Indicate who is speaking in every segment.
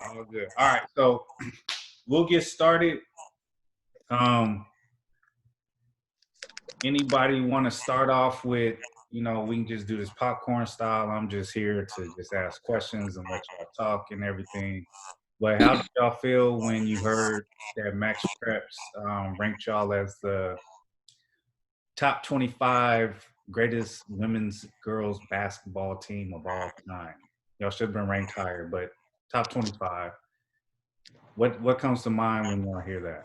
Speaker 1: All good. All right, so we'll get started. Anybody want to start off with, we can just do this popcorn style. I'm just here to just ask questions and let y'all talk and everything. But how did y'all feel when you heard that Max Preps ranked y'all as the top 25 greatest women's girls basketball team of all time? Y'all should have been ranked higher, but top 25. What comes to mind when y'all hear that?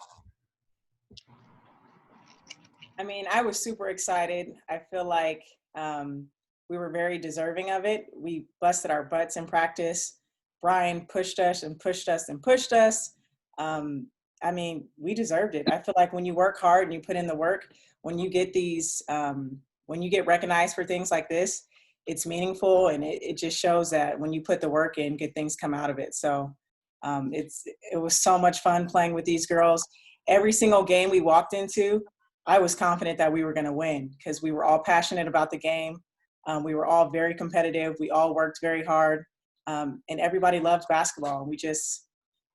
Speaker 2: I mean, I was super excited. I feel like we were very deserving of it. We busted our butts in practice. Brian pushed us and pushed us and pushed us. I mean, we deserved it. I feel like when you work hard and you put in the work, when you get these, when you get recognized for things like this, it's meaningful, and it just shows that when you put the work in, good things come out of it. So it was so much fun playing with these girls. Every single game we walked into, I was confident that we were going to win because we were all passionate about the game. We were all very competitive. We all worked very hard, and everybody loved basketball.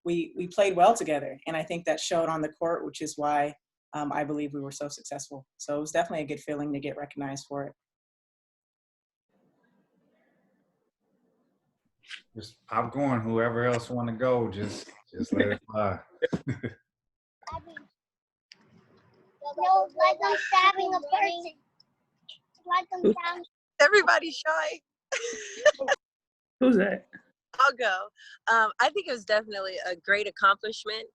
Speaker 2: We played well together, and I think that showed on the court, which is why I believe we were so successful. So it was definitely a good feeling to get recognized for it.
Speaker 1: Just popcorn. Whoever else want to go, just let it fly.
Speaker 3: No, like I'm stabbing a person. Like I'm stabbing.
Speaker 4: Everybody's shy.
Speaker 5: Who's that?
Speaker 4: I'll go. I think it was definitely a great accomplishment.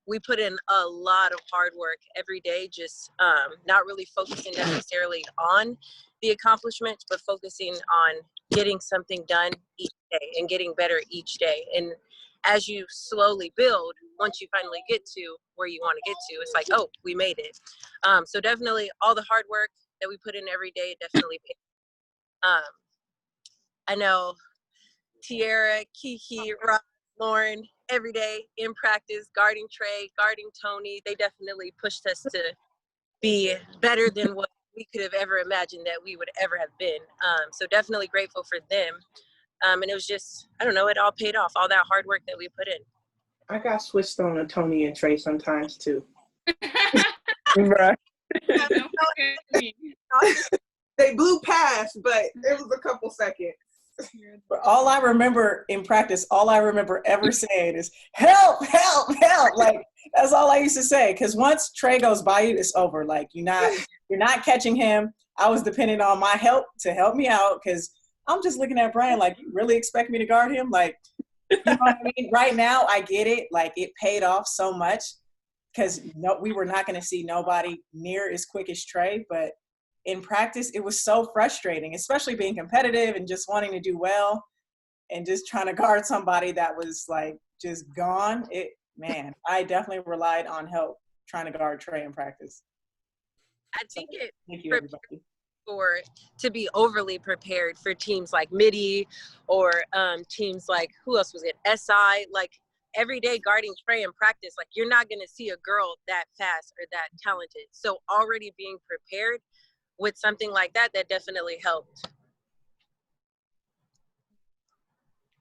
Speaker 4: We put in a lot of hard work every day, just not really focusing necessarily on the accomplishments, but focusing on getting something done each day and getting better each day. And as you slowly build, once you finally get to where you want to get to, it's like, oh, we made it. So definitely all the hard work that we put in every day definitely paid. I know Tiara, Kiki, Rob, Lauren, every day in practice, guarding Trey, guarding Tony, they definitely pushed us to be better than what we could have ever imagined that we would ever have been. So definitely grateful for them. And it was just, I don't know, it all paid off, all that hard work that we put in.
Speaker 5: I got switched on to Tony and Trey sometimes too. Right.
Speaker 6: They blew past, but it was a couple seconds.
Speaker 2: But all I remember in practice, all I remember ever saying is, help, help, help. Like, that's all I used to say. Because once Trey goes by you, it's over. Like, you're not catching him. I was depending on my help to help me out, because I'm just looking at Brian like, you really expect me to guard him? Like, you know what I mean? Right now, I get it. Like, it paid off so much, because we were not going to see nobody near as quick as Trey. But in practice, it was so frustrating, especially being competitive and just wanting to do well and just trying to guard somebody that was like just gone. I definitely relied on help trying to guard Trey in practice.
Speaker 4: I think
Speaker 2: Thank you, everybody.
Speaker 4: To be overly prepared for teams like MIDI or teams like, who else was it? SI, like every day guarding Trey in practice, like you're not going to see a girl that fast or that talented. So already being prepared with something like that definitely helped.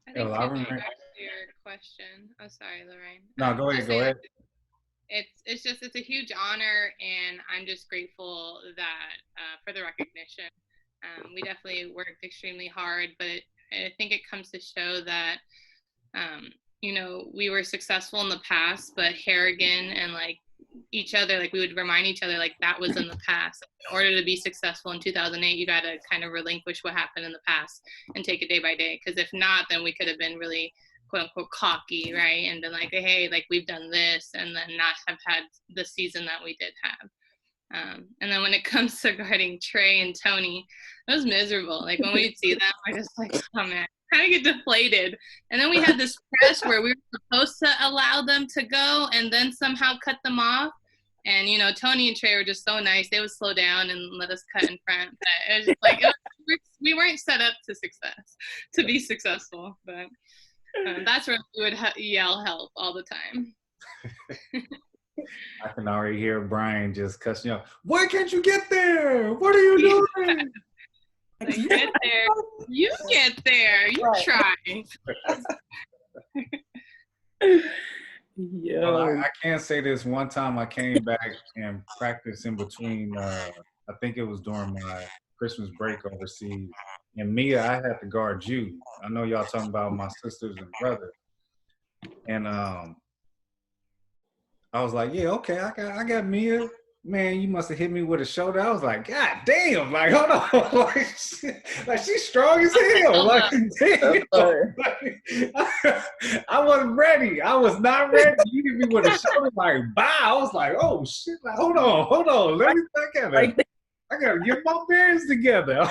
Speaker 7: I think to go back to your question. Oh, sorry, Lorraine.
Speaker 1: No, go ahead.
Speaker 7: It's a huge honor, and I'm just grateful that for the recognition. We definitely worked extremely hard, but I think it comes to show that we were successful in the past, but Harrigan and like each other, like we would remind each other like that was in the past. In order to be successful in 2008, you got to kind of relinquish what happened in the past and take it day by day, because if not, then we could have been really quote unquote cocky, right, and been like, hey, like we've done this, and then not have had the season that we did have. And then when it comes to guarding Trey and Tony, it was miserable. Like when we'd see them, we're just like, oh man, kind of get deflated. And then we had this press where we were supposed to allow them to go and then somehow cut them off. And, Tony and Trey were just so nice. They would slow down and let us cut in front. But it was just like, we weren't set up to be successful. But that's where we would yell help all the time.
Speaker 1: I can already hear Brian just cussing you out. Why can't you get there? What are you doing?
Speaker 7: Like, get there. You get there. You try.
Speaker 1: Well,
Speaker 5: Yo.
Speaker 1: I can say this. One time I came back and practiced in between. I think it was during my Christmas break overseas. And Mia, I had to guard you. I know y'all talking about my sisters and brothers. And I was like, yeah, okay, I got Mia. Man, you must have hit me with a shoulder. I was like, God damn, like, hold on. Like she's strong as hell. Like, damn. I wasn't ready. I was not ready. You hit me with a shoulder, like, bow. I was like, oh shit. Like, hold on. Let me think of it. I gotta get my bearings together.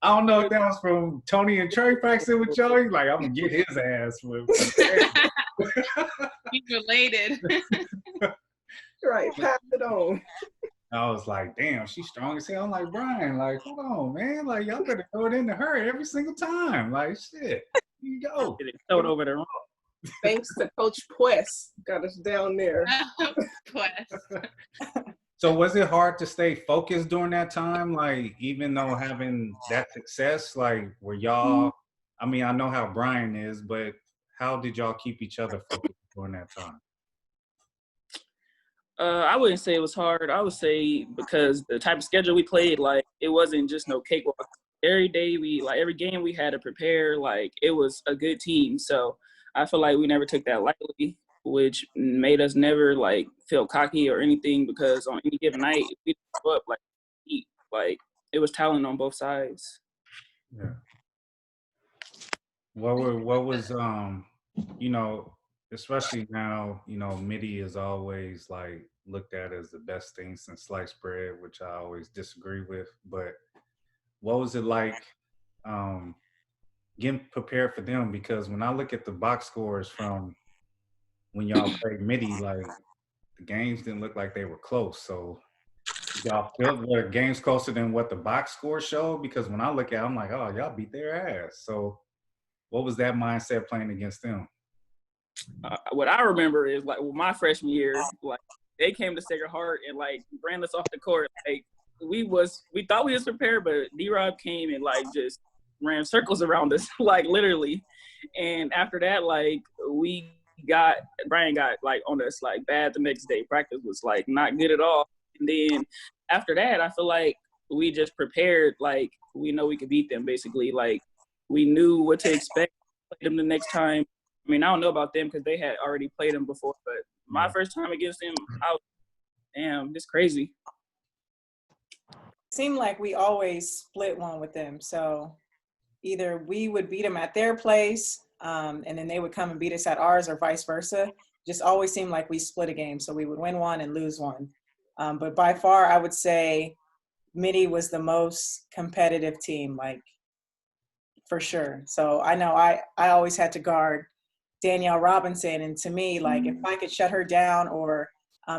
Speaker 1: I don't know if that was from Tony and Trey practicing with y'all. He's like, I'm gonna get his ass with
Speaker 7: He's related.
Speaker 5: Right, pass it on.
Speaker 1: I was like, damn, she's strong as hell. I'm like, Brian, like, hold on, man. Like, y'all better throw it into her every single time. Like, shit. Here you go.
Speaker 5: Throw it over the room. Thanks to Coach Puess, got us down there.
Speaker 7: Quest.
Speaker 1: So was it hard to stay focused during that time? Like, even though having that success, like, were y'all, I mean, I know how Brian is, but how did y'all keep each other focused during that time?
Speaker 5: I wouldn't say it was hard. I would say because the type of schedule we played, like it wasn't just no cakewalk. Every day every game we had to prepare. Like it was a good team. So I feel like we never took that lightly, which made us never like feel cocky or anything. Because on any given night, we didn't go up like it was talent on both sides.
Speaker 1: Yeah. What was you know, especially now, you know, MIDI is always like looked at as the best thing since sliced bread, which I always disagree with. But what was it like getting prepared for them? Because when I look at the box scores from when y'all played MIDI, like the games didn't look like they were close. So y'all feel the games closer than what the box score showed? Because when I look at it, I'm like, oh, y'all beat their ass. So what was that mindset playing against them?
Speaker 5: What I remember is like my freshman year, like they came to Sacred Heart and like ran us off the court. Like we thought we was prepared, but D-Rob came and like just ran circles around us, like literally. And after that, like Brian got like on us like bad the next day. Practice was like not good at all. And then after that, I feel like we just prepared. Like we know we could beat them. Basically, like we knew what to expect. Play them the next time. I mean, I don't know about them because they had already played them before, but my first time against them, I was, damn, this crazy.
Speaker 2: Seemed like we always split one with them. So either we would beat them at their place, and then they would come and beat us at ours, or vice versa. Just always seemed like we split a game. So we would win one and lose one. But by far, I would say MIDI was the most competitive team, like for sure. So I know I always had to guard Danielle Robinson. And to me, like if I could shut her down or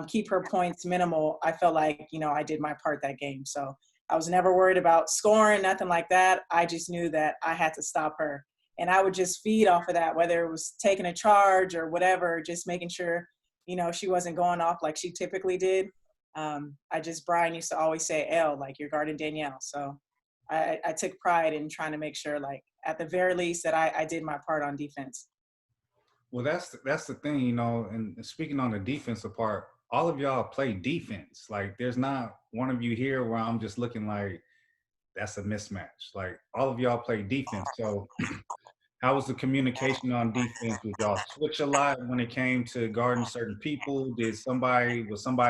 Speaker 2: keep her points minimal, I felt like, you know, I did my part that game. So I was never worried about scoring, nothing like that. I just knew that I had to stop her. And I would just feed off of that, whether it was taking a charge or whatever, just making sure, you know, she wasn't going off like she typically did. Brian used to always say, L, like you're guarding Danielle. So I took pride in trying to make sure, like, at the very least, that I did my part on defense.
Speaker 1: Well, that's the thing, you know, and speaking on the defensive part, all of y'all play defense. Like there's not one of you here where I'm just looking like that's a mismatch. Like all of y'all play defense. So how was the communication on defense? Did y'all switch a lot when it came to guarding certain people? Was somebody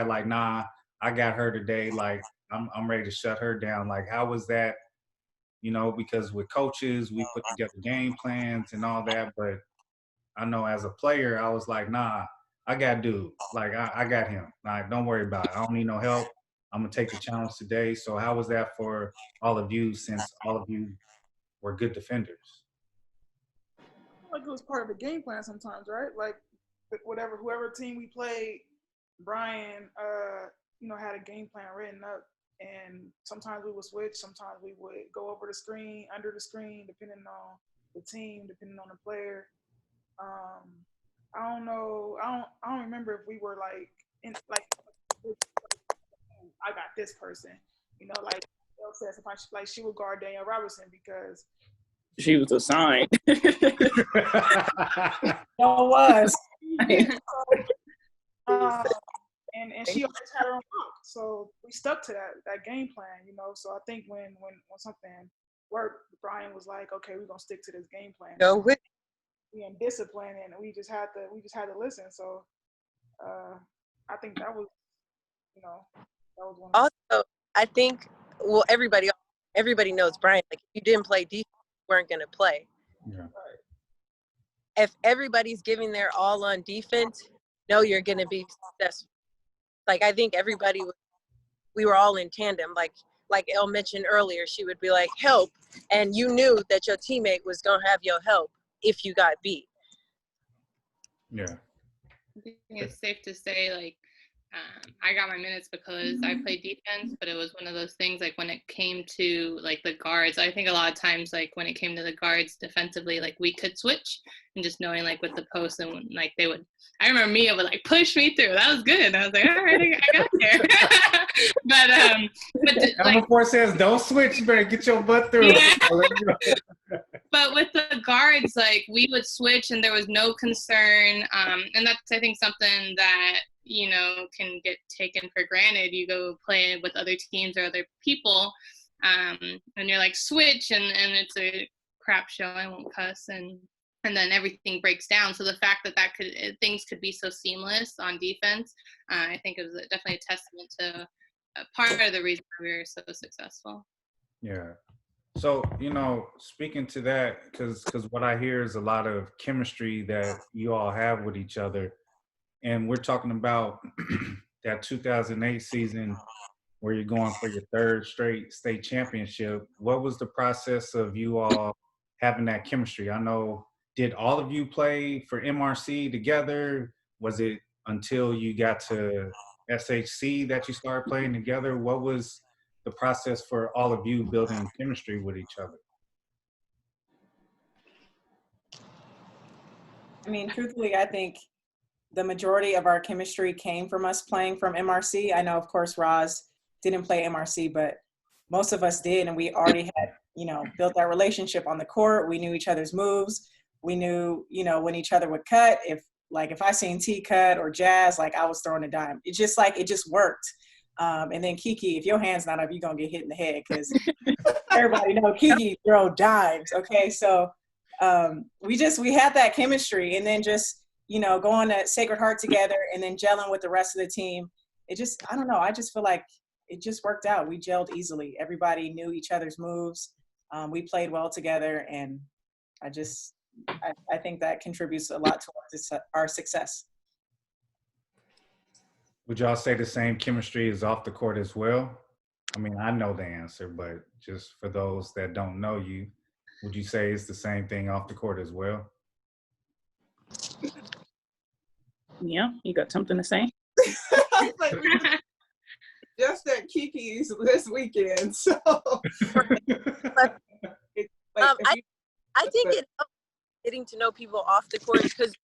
Speaker 1: like, nah, I got her today, like I'm ready to shut her down? Like how was that? You know, because with coaches, we put together game plans and all that, but I know as a player, I was like, nah, I got dude. Like, I got him. Like, don't worry about it. I don't need no help. I'm going to take the challenge today. So how was that for all of you, since all of you were good defenders?
Speaker 6: Like it was part of the game plan sometimes, right? Like whoever team we played, Brian, had a game plan written up, and sometimes we would switch, sometimes we would go over the screen, under the screen, depending on the team, depending on the player. I don't know. I don't remember if we were like I got this person. You know, like Elle said, sometimes like she would guard Danielle Robinson because
Speaker 5: She was assigned.
Speaker 2: No was.
Speaker 6: And she always had her own book, so we stuck to that game plan, you know. So I think when something worked, Brian was like, okay, we're gonna stick to this game plan.
Speaker 4: Go with.
Speaker 6: We in discipline, and we just had to listen. So I think that was, you know, that was one.
Speaker 4: Also, I think everybody knows Brian. Like, if you didn't play defense, you weren't gonna play.
Speaker 1: Yeah.
Speaker 4: If everybody's giving their all on defense, you're gonna be successful. Like, I think we were all in tandem. Like Elle mentioned earlier, she would be like, help. And you knew that your teammate was going to have your help if you got beat.
Speaker 1: Yeah.
Speaker 7: I think it's safe to say, like, I got my minutes because I played defense, but it was one of those things, like, when it came to, like, the guards, I think a lot of times, like, when it came to the guards defensively, like, we could switch, and just knowing, like, with the post, and, like, I remember Mia would, like, push me through. That was good. I was like, all right, I got there. but
Speaker 1: Number
Speaker 7: like,
Speaker 1: 4 says, don't switch, you better get your butt through.
Speaker 7: Yeah. But with the guards, like, we would switch and there was no concern. And that's, I think, something that, can get taken for granted. You go play with other teams or other people, and you're like, switch, and it's a crap show. I won't cuss. And then everything breaks down. So the fact that things could be so seamless on defense, I think it was definitely a testament to part of the reason we were so successful.
Speaker 1: Yeah. So, speaking to that, because what I hear is a lot of chemistry that you all have with each other. And we're talking about that 2008 season where you're going for your 3rd straight state championship. What was the process of you all having that chemistry? I know, did all of you play for MRC together? Was it until you got to SHC that you started playing together? What was the process for all of you building chemistry with each other?
Speaker 2: I mean, truthfully, I think the majority of our chemistry came from us playing from MRC. I know, of course, Roz didn't play MRC, but most of us did, and we already had, built that relationship on the court. We knew each other's moves. We knew, when each other would cut. If I seen T cut or Jazz, like, I was throwing a dime. It just worked. And then Kiki, if your hand's not up, you're gonna get hit in the head, because everybody know Kiki throw dimes. Okay, so we had that chemistry, and then just going to Sacred Heart together, and then gelling with the rest of the team. It just, I don't know, I just feel like it just worked out. We gelled easily. Everybody knew each other's moves. We played well together, and I think that contributes a lot towards our success.
Speaker 1: Would y'all say the same chemistry is off the court as well? I mean, I know the answer, but just for those that don't know you, would you say it's the same thing off the court as well?
Speaker 5: Yeah, you got something to say?
Speaker 8: Just at Kiki's this weekend, so.
Speaker 4: I think it helps getting to know people off the court, because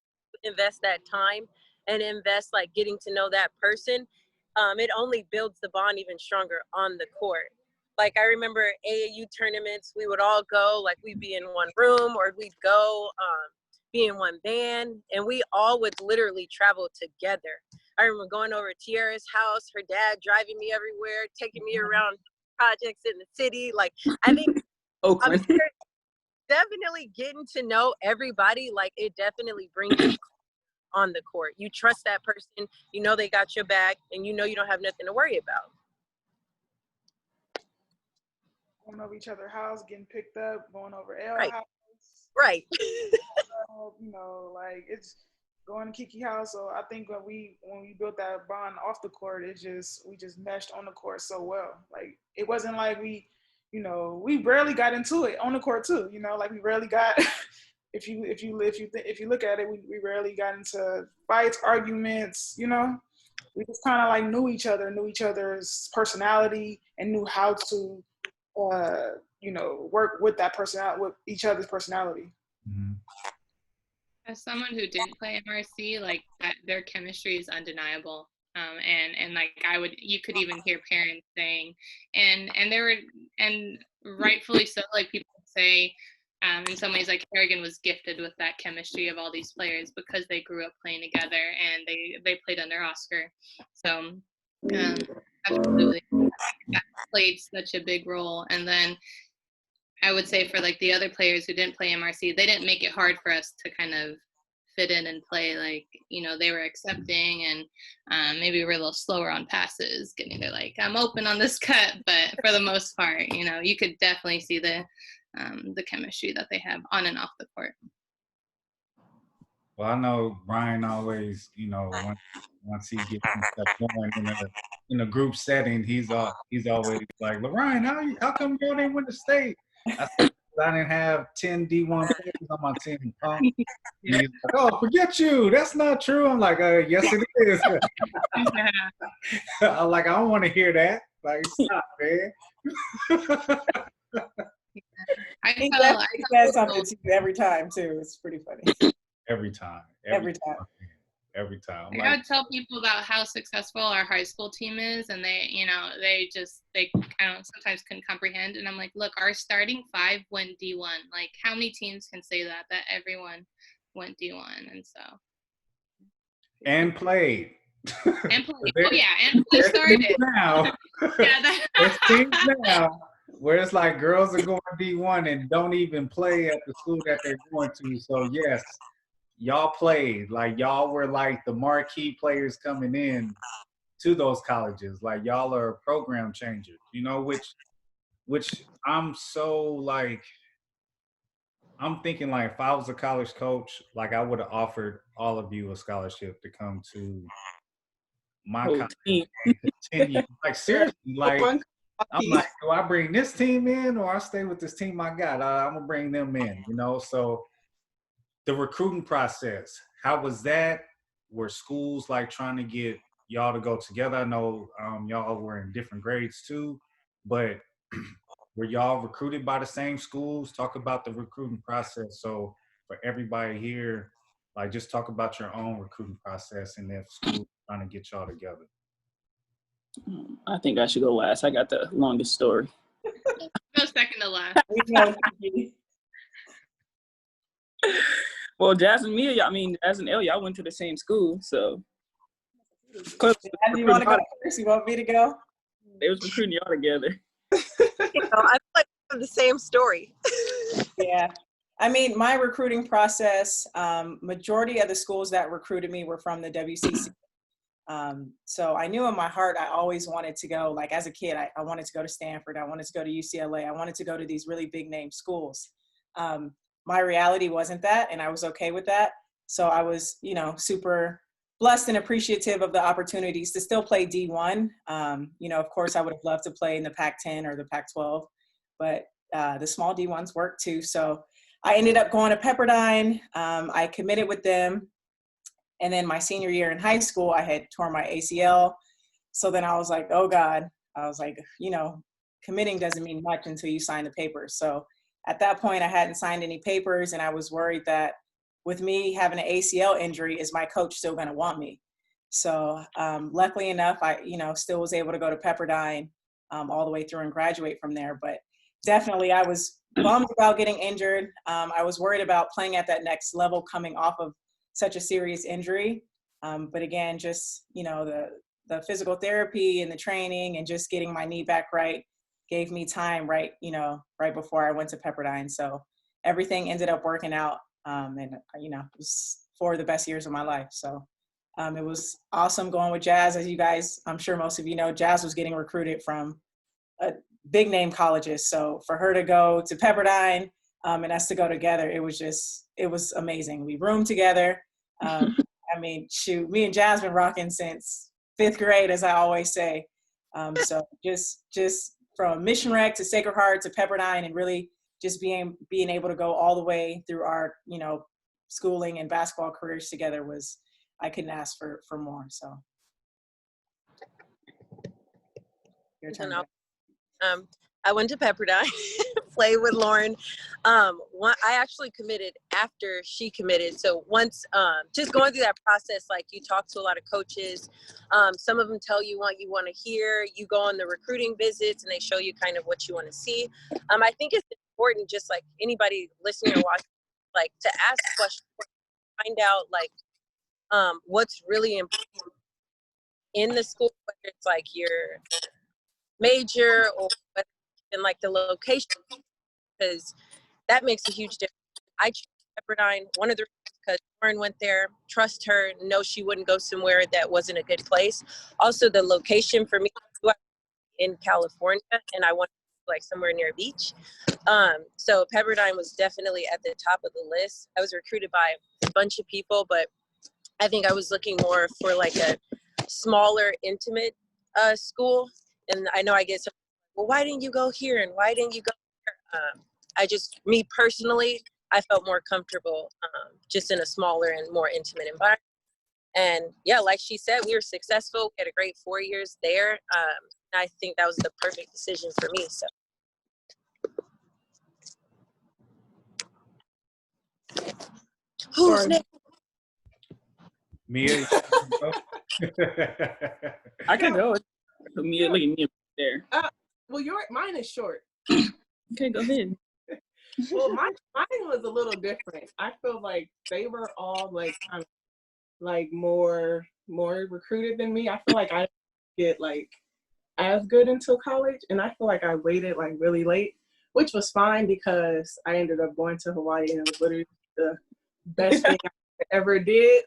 Speaker 4: invest that time and invest, like, getting to know that person. It only builds the bond even stronger on the court. Like, I remember AAU tournaments, we would all go, like, we'd be in one room, or we'd go be in one band, and we all would literally travel together. I remember going over to Tiara's house, her dad driving me everywhere, taking me around projects in the city. Like, I think
Speaker 5: Oakland.
Speaker 4: definitely getting to know everybody, like, it definitely brings you on the court. You trust that person, they got your back, and you don't have nothing to worry about.
Speaker 6: Going over each other's house, getting picked up, going over L's
Speaker 4: Right.
Speaker 6: house.
Speaker 4: Right.
Speaker 6: Like, it's going to Kiki house. So I think when we built that bond off the court, we just meshed on the court so well. Like, it wasn't like we barely got into it on the court too. Like, we rarely got. if you look at it, we rarely got into fights, arguments. We just kind of, like, knew each other's personality, and knew how to work with that personality, with each other's personality.
Speaker 1: Mm-hmm.
Speaker 7: As someone who didn't play MRC, like, that, their chemistry is undeniable. And like, you could even hear parents saying, and rightfully so, like, people say, in some ways, like Harrigan was gifted with that chemistry of all these players because they grew up playing together and they played under Oscar. So absolutely, that played such a big role. And then I would say for like the other players who didn't play MRC, they didn't make it hard for us to kind of fit in and play. Like, you know, they were accepting, and maybe we're a little slower on passes, getting there like, I'm open on this cut. But for the most part, you know, you could definitely see the chemistry that they have on and off the court.
Speaker 1: Well, I know Brian always, you know, once he gets himself going in a group setting, he's always like, LaRyan, how come y'all didn't win the state? I said, I didn't have 10 D1 players on my team, punk. And he's like, oh, forget you. That's not true. I'm like, yes, it is. I'm like, I don't want to hear that. Like, stop, man.
Speaker 2: He says something to you every time, too. It's pretty funny.
Speaker 1: Every time.
Speaker 2: Every time.
Speaker 7: I gotta tell people about how successful our high school team is, and they, you know, they kind of sometimes couldn't comprehend. And I'm like, look, our starting 5 went D1. Like, how many teams can say that everyone went D1? And so.
Speaker 1: And played.
Speaker 7: And played. Oh yeah, and we started.
Speaker 1: Now.
Speaker 7: Yeah,
Speaker 1: there's teams now where it's like girls are going D1 and don't even play at the school that they're going to. So yes. Y'all played, like y'all were like the marquee players coming in to those colleges. Like y'all are program changers, you know, which I'm so like, I'm thinking like if I was a college coach, like I would have offered all of you a scholarship to come to my college and continue. Like seriously, like I'm like, do I bring this team in or I stay with this team I got? I'm gonna bring them in, you know, so the recruiting process, how was that? Were schools like trying to get y'all to go together? I know y'all were in different grades too, but were y'all recruited by the same schools? Talk about the recruiting process. So for everybody here, like just talk about your own recruiting process and if schools trying to get y'all together.
Speaker 5: I think I should go last. I got the longest story.
Speaker 7: No, second to last.
Speaker 5: Well, Jazz and Mia, Jazz and Elle, y'all went to the same school, so.
Speaker 2: You want to go first? You want me to go?
Speaker 5: They was recruiting y'all together.
Speaker 4: I feel like we have the same story.
Speaker 2: Yeah. I mean, my recruiting process, majority of the schools that recruited me were from the WCC. So I knew in my heart, I always wanted to go, like as a kid, I wanted to go to Stanford. I wanted to go to UCLA. I wanted to go to these really big name schools. My reality wasn't that, and I was okay with that. So I was, you know, super blessed and appreciative of the opportunities to still play D1. You know, of course, I would have loved to play in the Pac-10 or the Pac-12, but the small D1s work too. So I ended up going to Pepperdine. I committed with them. And then my senior year in high school, I had torn my ACL. So then I was like, oh God, I was like, you know, committing doesn't mean much until you sign the papers. So at that point, I hadn't signed any papers, and I was worried that with me having an ACL injury, is my coach still going to want me? So luckily enough, I, you know, still was able to go to Pepperdine all the way through and graduate from there. But definitely, I was bummed about getting injured. I was worried about playing at that next level coming off of such a serious injury. But again, just, you know, the physical therapy and the training and just getting my knee back right gave me time right before I went to Pepperdine. So everything ended up working out. And, you know, it was 4 of the best years of my life. So it was awesome going with Jazz. As you guys, I'm sure most of you know, Jazz was getting recruited from big name colleges. So for her to go to Pepperdine and us to go together, it was amazing. We roomed together. I mean, shoot, me and Jazz been rocking since 5th grade, as I always say. So just from Mission Rec to Sacred Heart to Pepperdine, and really just being able to go all the way through our, you know, schooling and basketball careers together was, I couldn't ask for more. So your turn.
Speaker 4: I went to Pepperdine, played with Lauren. I actually committed after she committed. So once, just going through that process, like you talk to a lot of coaches, some of them tell you what you want to hear. You go on the recruiting visits and they show you kind of what you want to see. I think it's important, just like anybody listening or watching, like to ask questions, find out like what's really important in the school, whether it's like your major or whether in like the location, because that makes a huge difference. I chose Pepperdine, one of the reasons because Lauren went there, trust her, know she wouldn't go somewhere that wasn't a good place. Also, the location for me in California, and I wanted like somewhere near a beach. So Pepperdine was definitely at the top of the list. I was recruited by a bunch of people, but I think I was looking more for like a smaller, intimate school. And I know I get some, well, why didn't you go here? And why didn't you go here? Me personally, I felt more comfortable just in a smaller and more intimate environment. And yeah, like she said, we were successful. We had a great 4 years there. I think that was the perfect decision for me. So. Who's next?
Speaker 1: Mia,
Speaker 5: I can go. Mia, look at Mia there.
Speaker 8: Well, mine is short.
Speaker 5: Okay, go ahead.
Speaker 8: Well, mine was a little different. I feel like they were all like kind of like more recruited than me. I feel like I didn't get like as good until college, and I feel like I waited like really late, which was fine because I ended up going to Hawaii, and it was literally the best thing I ever did.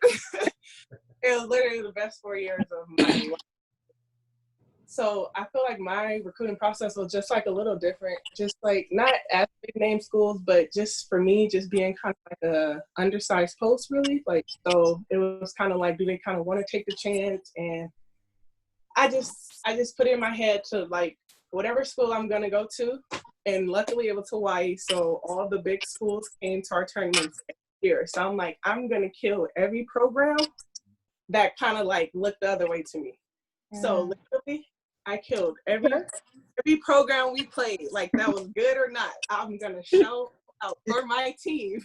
Speaker 8: It was literally the best 4 years of my life. So I feel like my recruiting process was just like a little different, just like not as big name schools, but just for me, just being kind of like a undersized post really. Like, so it was kind of like, do they kind of want to take the chance? And I just put it in my head to like, whatever school I'm going to go to. And luckily it was Hawaii. So all the big schools came to our tournaments here. So I'm like, I'm going to kill every program that kind of like looked the other way to me. So literally, I killed every program we played, like that was good or not. I'm gonna show out for my team.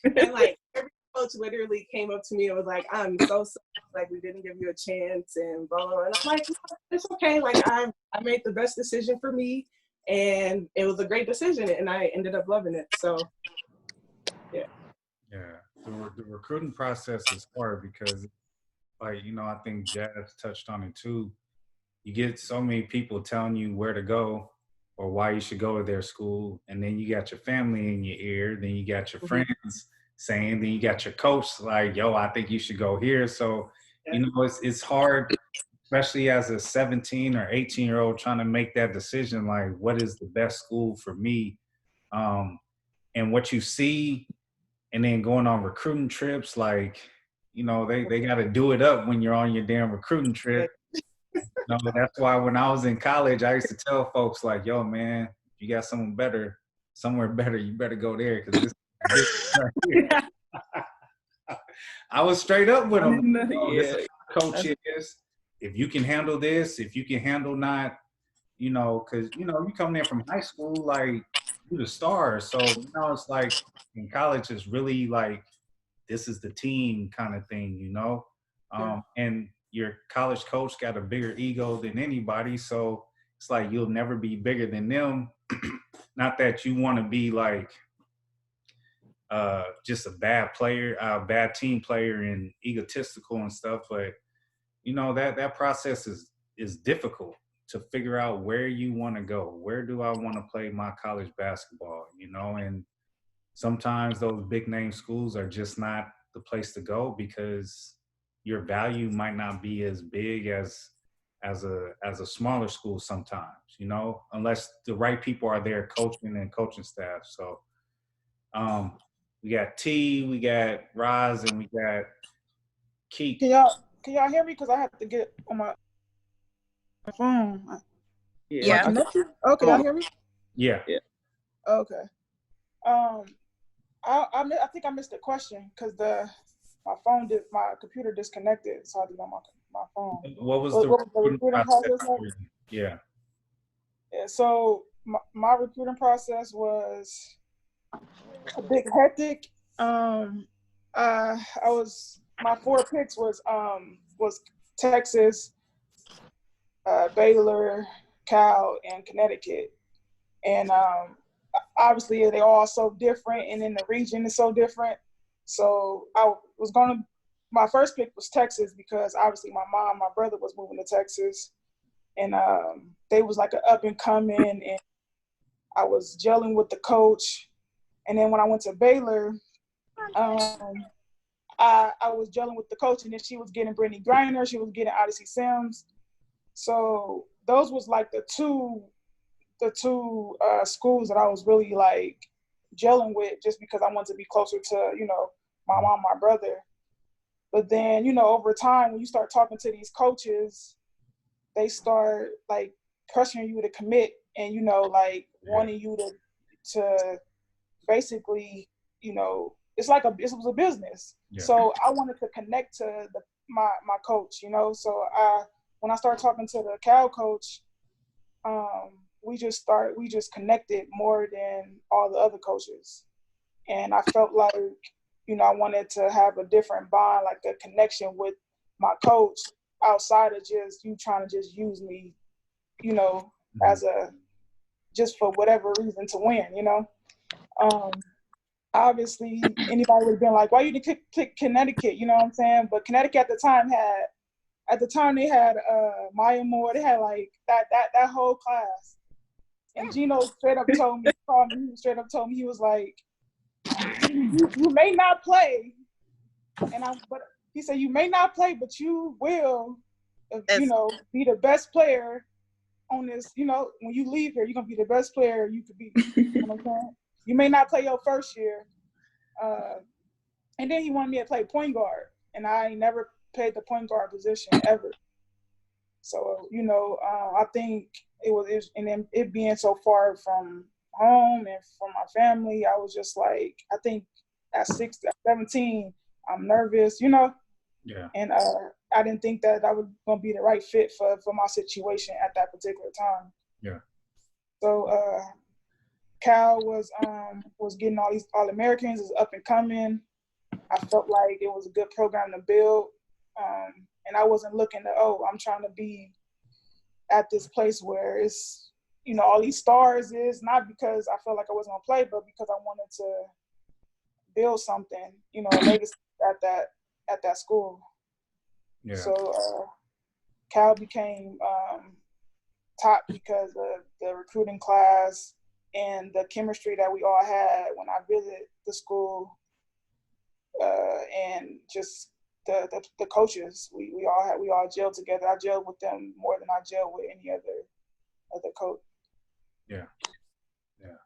Speaker 8: And like every coach literally came up to me and was like, "I'm so sorry, like we didn't give you a chance," and blah blah blah. And I'm like, no, "It's okay. Like I made the best decision for me, and it was a great decision, and I ended up loving it." So, yeah.
Speaker 1: Yeah, the recruiting process is hard because, like, I think Jazz touched on it too. You get so many people telling you where to go or why you should go to their school, and then you got your family in your ear, then you got your friends saying, then you got your coach like, yo, I think you should go here. So, it's hard, especially as a 17 or 18-year-old trying to make that decision, like, what is the best school for me? And what you see, and then going on recruiting trips, like, they got to do it up when you're on your damn recruiting trip. That's why when I was in college, I used to tell folks like, yo, man, you got somewhere better, you better go there because this right here. I was straight up with them. This is how coach is. If you can handle this, if you can handle not, because, you coming in from high school, like, you're the star. So, it's like in college, it's really like, this is the team kind of thing, and your college coach got a bigger ego than anybody. So it's like, you'll never be bigger than them. Not that you want to be like just a bad player, a bad team player and egotistical and stuff. But, that process is difficult to figure out where you want to go. Where do I want to play my college basketball, and sometimes those big name schools are just not the place to go because your value might not be as big as a smaller school sometimes, unless the right people are there coaching and coaching staff. So we got T, we got Roz, and we got Keith.
Speaker 6: Can y'all hear me? Because I have to get on my phone.
Speaker 4: Yeah.
Speaker 6: Okay, y'all hear me?
Speaker 1: Yeah.
Speaker 6: Okay. I think I missed the question because my computer disconnected, so I did on my phone.
Speaker 1: What was the recruiting process like? Yeah.
Speaker 6: So my recruiting process was a bit hectic. My 4 picks was Texas, Baylor, Cal, and Connecticut, and obviously they all so different, and then the region is so different. So I was gonna. My first pick was Texas because obviously my brother was moving to Texas, and they was like an up and coming, and I was gelling with the coach. And then when I went to Baylor, I was gelling with the coach, and then she was getting Brittany Griner, she was getting Odyssey Sims. So those was like the two schools that I was really like gelling with, just because I wanted to be closer to, you know, my mom, my brother. But then, you know, over time, when you start talking to these coaches, they start like pressuring you to commit, and, you know, like wanting you to basically, you know, it was a business. Yeah. So I wanted to connect to my coach, you know. So when I started talking to the Cal coach, we just connected more than all the other coaches. And I felt like, you know, I wanted to have a different bond, like a connection with my coach outside of just you trying to just use me, you know, as just for whatever reason to win, you know. Obviously anybody would have been like, why you didn't pick Connecticut, you know what I'm saying? But Connecticut at the time they had Maya Moore, they had like that whole class. And Gino straight up told me, he was like, you may not play. But he said, you may not play, but you will, you know, be the best player on this, you know, when you leave here, you're going to be the best player you could be. You know what I'm saying? You may not play your first year. And then he wanted me to play point guard. And I never played the point guard position ever. So, you know, I think and then it being so far from home and from my family, I was just like, I think at 17, I'm nervous, you know? Yeah. And I didn't think that I was going to be the right fit for my situation at that particular time. Yeah. So Cal was getting all these All-Americans, is up and coming. I felt like it was a good program to build. And I wasn't looking to, I'm trying to be at this place where it's, you know, all these stars, is not because I felt like I wasn't going to play, but because I wanted to build something, you know, a legacy at that school. Yeah. So Cal became top because of the recruiting class and the chemistry that we all had when I visited the school, and just the coaches. We all gelled together. I gelled with them more than I gelled with any other coach. Yeah. Yeah.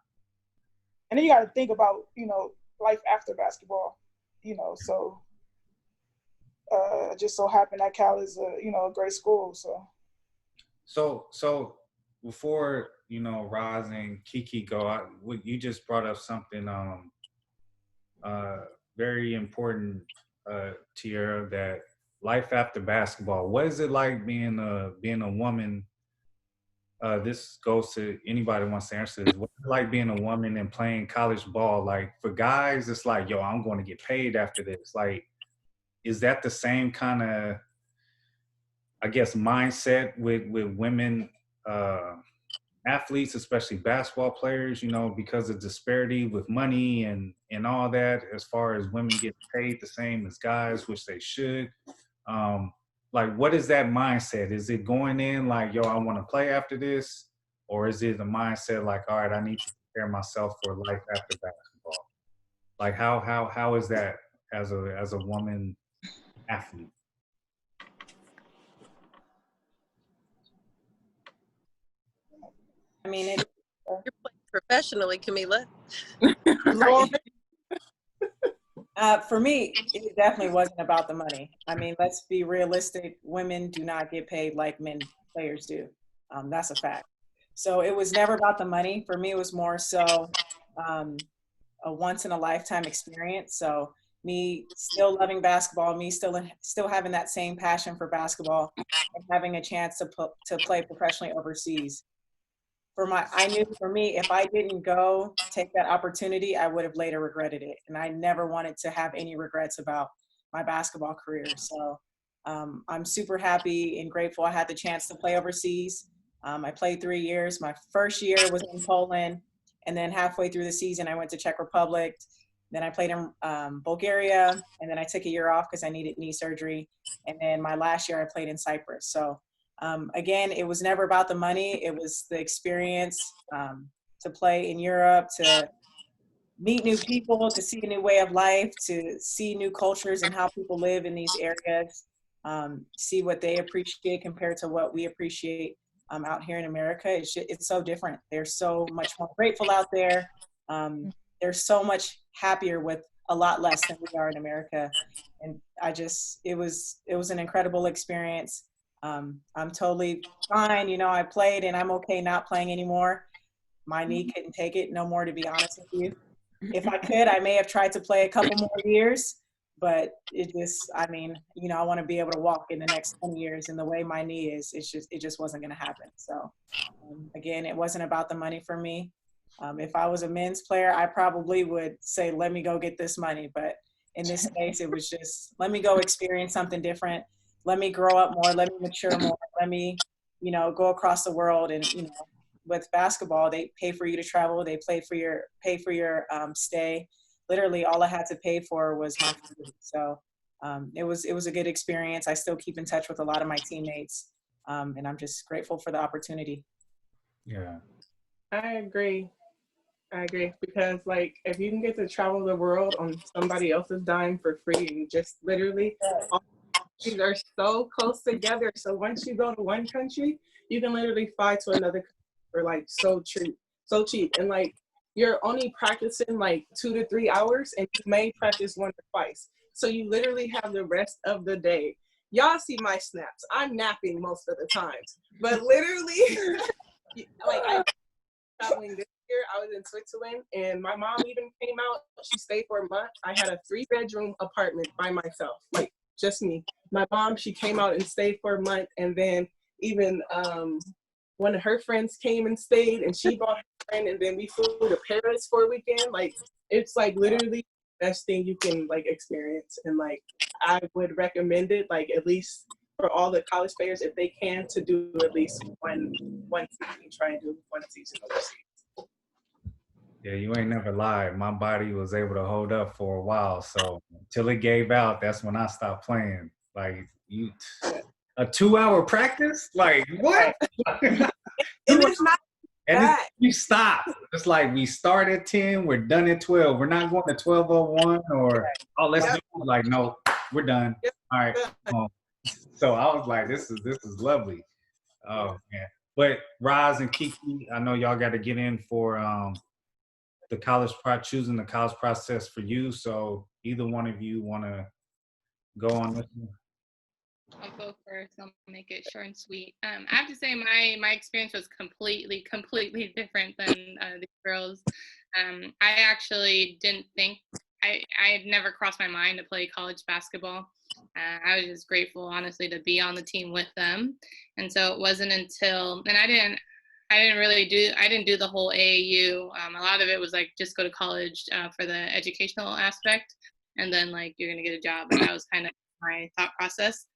Speaker 6: And then you got to think about, you know, life after basketball, you know. So just so happened that Cal is a great school.
Speaker 1: So before, you know, Roz and Kiki go out, you just brought up something very important, Tierra, that life after basketball. What is it like being a woman? This goes to anybody who wants to answer this. What's it like being a woman and playing college ball? Like for guys, it's like, yo, I'm going to get paid after this. Like, is that the same kind of, I guess, mindset with women athletes, especially basketball players, you know, because of disparity with money and all that, as far as women get paid the same as guys, which they should. Like, what is that mindset? Is it going in like, yo, I want to play after this? Or is it a mindset like, all right, I need to prepare myself for life after basketball? Like, how is that as a woman athlete?
Speaker 2: I mean,
Speaker 4: you're playing professionally, Camila.
Speaker 2: For me, it definitely wasn't about the money. I mean, let's be realistic. Women do not get paid like men players do. That's a fact. So it was never about the money. For me, it was more so a once in a lifetime experience. So me still loving basketball, me still having that same passion for basketball, and having a chance to play professionally overseas. I knew for me, if I didn't go take that opportunity, I would have later regretted it. And I never wanted to have any regrets about my basketball career. So I'm super happy and grateful I had the chance to play overseas. I played 3 years. My first year was in Poland. And then halfway through the season, I went to Czech Republic. Then I played in Bulgaria, and then I took a year off because I needed knee surgery. And then my last year I played in Cyprus. So again, it was never about the money. It was the experience to play in Europe, to meet new people, to see a new way of life, to see new cultures and how people live in these areas, see what they appreciate compared to what we appreciate out here in America. It's so different. They're so much more grateful out there. They're so much happier with a lot less than we are in America. And it was an incredible experience. I'm totally fine. You know, I played and I'm okay not playing anymore. My knee couldn't take it no more, to be honest with you. If I could, I may have tried to play a couple more years, but I want to be able to walk in the next 20 years, and the way my knee is, it just wasn't going to happen. So again, it wasn't about the money for me. If I was a men's player, I probably would say, let me go get this money. But in this case, it was just, let me go experience something different. Let me grow up more. Let me mature more. Let me, go across the world. And, with basketball, they pay for you to travel. They pay for your stay. Literally, all I had to pay for was my food. So it was a good experience. I still keep in touch with a lot of my teammates, and I'm just grateful for the opportunity.
Speaker 1: Yeah.
Speaker 8: I agree because like if you can get to travel the world on somebody else's dime for free and just literally all countries are so close together. So once you go to one country, you can literally fly to another country for like so cheap. And like you're only practicing like 2 to 3 hours and you may practice once or twice. So you literally have the rest of the day. Y'all see my snaps. I'm napping most of the times. But literally like I traveling this year, I was in Switzerland and my mom even came out. She stayed for a month. I had a 3-bedroom apartment by myself, like just me. My mom, she came out and stayed for a month, and then even one of her friends came and stayed, and she brought her friend, and then we flew to Paris for a weekend. Like it's like literally the best thing you can like experience, and like I would recommend it, like at least for all the college players, if they can, to do at least one season, try and do one season overseas.
Speaker 1: Yeah, you ain't never lied. My body was able to hold up for a while. So until it gave out, that's when I stopped playing. Like a 2-hour practice? Like what?
Speaker 8: And it's not bad.
Speaker 1: You stop. It's like we start at 10, we're done at 12. We're not going to 12:01 or let's do it. Like, no, we're done. All right. So I was like, this is lovely. Oh man. But Roz and Kiki, I know y'all got to get in for choosing the college process for you. So either one of you want to go on this one?
Speaker 7: I'll go first. I'll make it short and sweet. I have to say my experience was completely different than the girls. I actually didn't think, I had never crossed my mind to play college basketball. I was just grateful, honestly, to be on the team with them. And so it wasn't until, and I didn't do the whole AAU. A lot of it was like just go to college for the educational aspect, and then like you're gonna get a job. And that was kind of my thought process.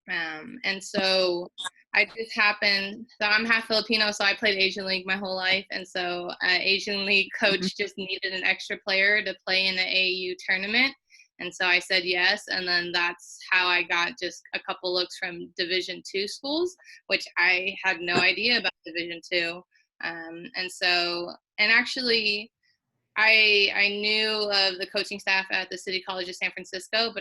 Speaker 7: And so I just happened, so I'm half Filipino, so I played Asian League my whole life. And so Asian League coach just needed an extra player to play in the AAU tournament. And so I said yes. And then that's how I got just a couple looks from Division II schools, which I had no idea about Division II. And actually, I knew of the coaching staff at the City College of San Francisco,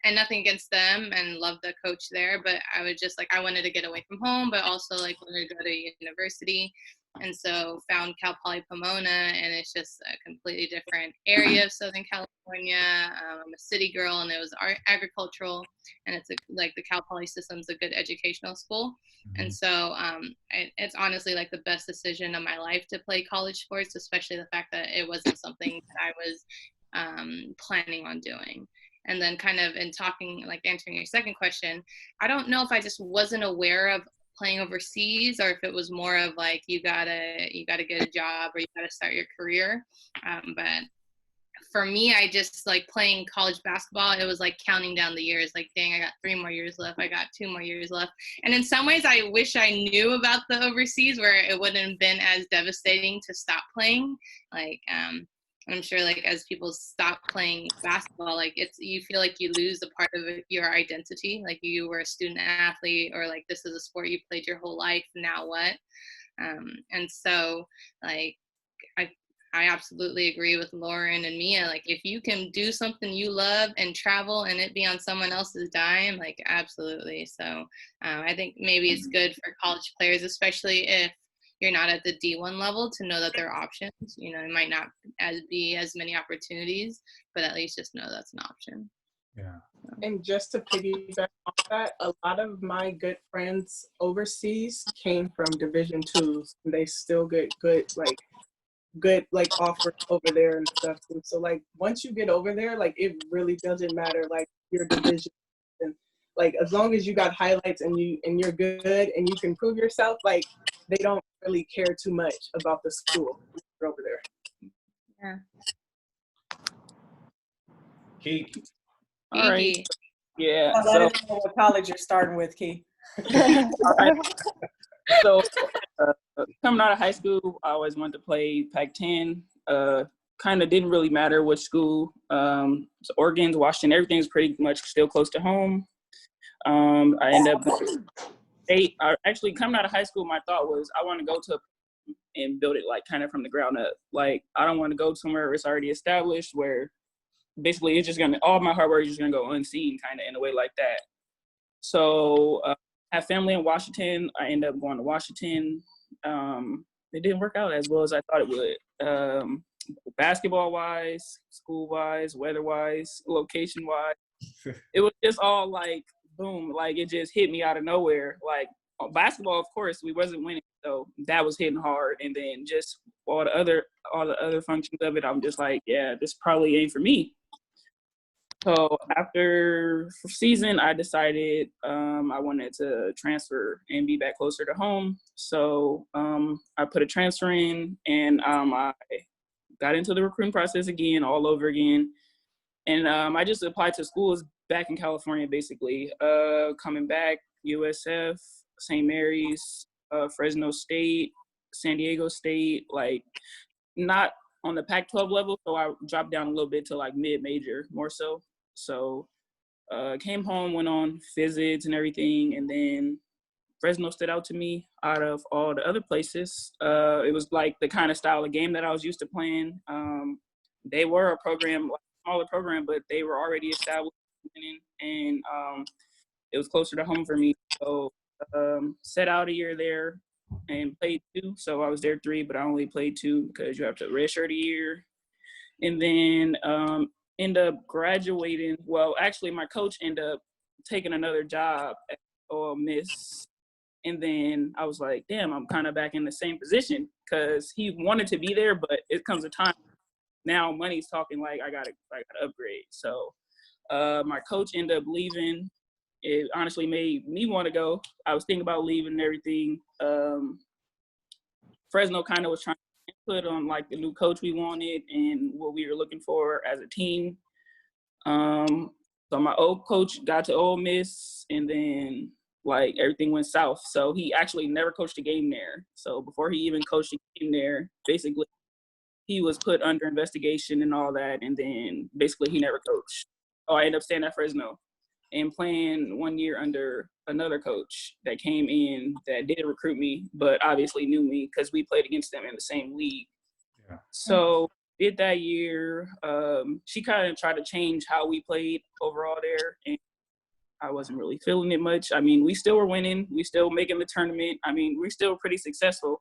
Speaker 7: and nothing against them, and loved the coach there, but I was just like, I wanted to get away from home, but also like wanted to go to university. And so found Cal Poly Pomona, and it's just a completely different area of Southern California. I'm a city girl, and it was agricultural, and it's like the Cal Poly system's a good educational school. And so it's honestly like the best decision of my life to play college sports, especially the fact that it wasn't something that I was planning on doing. And then kind of in talking, like answering your second question, I don't know if I just wasn't aware of playing overseas, or if it was more of like you gotta get a job or you gotta start your career. But for me, I just like playing college basketball. It was like counting down the years, like, dang, I got 3 more years left. I got 2 more years left. And in some ways, I wish I knew about the overseas where it wouldn't have been as devastating to stop playing. Like, I'm sure like as people stop playing basketball, like you feel like you lose a part of your identity. Like you were a student athlete, or like this is a sport you played your whole life. Now what? And so like, I absolutely agree with Lauren and Mia. Like, if you can do something you love and travel and it be on someone else's dime, like, absolutely. So I think maybe it's good for college players, especially if you're not at the D1 level, to know that there are options. You know, it might not be as many opportunities, but at least just know that's an option.
Speaker 1: Yeah.
Speaker 8: And just to piggyback on that, a lot of my good friends overseas came from Division twos, and they still get good offers over there and stuff too. So like once you get over there, like it really doesn't matter like your division, and like as long as you got highlights and you're good and you can prove yourself, like they don't really care too much about the school over there.
Speaker 7: Yeah.
Speaker 1: Keith.
Speaker 5: All right.
Speaker 7: Kiki.
Speaker 5: Yeah.
Speaker 2: Let
Speaker 5: So,
Speaker 2: us know what college you're starting with, Key.
Speaker 5: all right. So coming out of high school, I always wanted to play Pac-10. Kind of didn't really matter which school. So Oregon's, Washington, everything's pretty much still close to home. I ended up going to state. Actually, coming out of high school, my thought was I want to go to and build it like kind of from the ground up. Like I don't want to go somewhere where it's already established, where basically it's just all my hard work is just gonna go unseen, kind of in a way like that. So I have family in Washington. I ended up going to Washington. It didn't work out as well as I thought it would. Basketball-wise, school-wise, weather-wise, location-wise. It was just all like, boom, like it just hit me out of nowhere. Like basketball, of course, we wasn't winning, so that was hitting hard. And then just all the other functions of it, I'm just like, yeah, this probably ain't for me. So after season, I decided I wanted to transfer and be back closer to home. So I put a transfer in, and I got into the recruiting process again, all over again. And I just applied to schools back in California, basically. Coming back, USF, St. Mary's, Fresno State, San Diego State, like not on the Pac-12 level. So I dropped down a little bit to like mid-major more so. So came home, went on visits and everything, and then Fresno stood out to me out of all the other places. It was like the kind of style of game that I was used to playing. They were a program, like a smaller program, but they were already established, and it was closer to home for me. So set out a year there and played 2. So I was there 3, but I only played 2 because you have to redshirt a year. And then end up graduating. Well, actually, my coach ended up taking another job at Ole Miss. And then I was like, damn, I'm kind of back in the same position because he wanted to be there, but it comes a time now money's talking like I gotta upgrade. So my coach ended up leaving. It honestly made me want to go. I was thinking about leaving and everything. Fresno kind of was trying to put on like the new coach we wanted and what we were looking for as a team. So my old coach got to Ole Miss, and then like everything went south. So he actually never coached a game there. So before he even coached a game there, basically he was put under investigation and all that, and then basically he never coached. So I ended up staying at Fresno and playing 1 year under another coach that came in that did recruit me, but obviously knew me because we played against them in the same league. Yeah. So did that year. She kind of tried to change how we played overall there, and I wasn't really feeling it much. I mean, we still were winning. We still making the tournament. I mean, we're still pretty successful.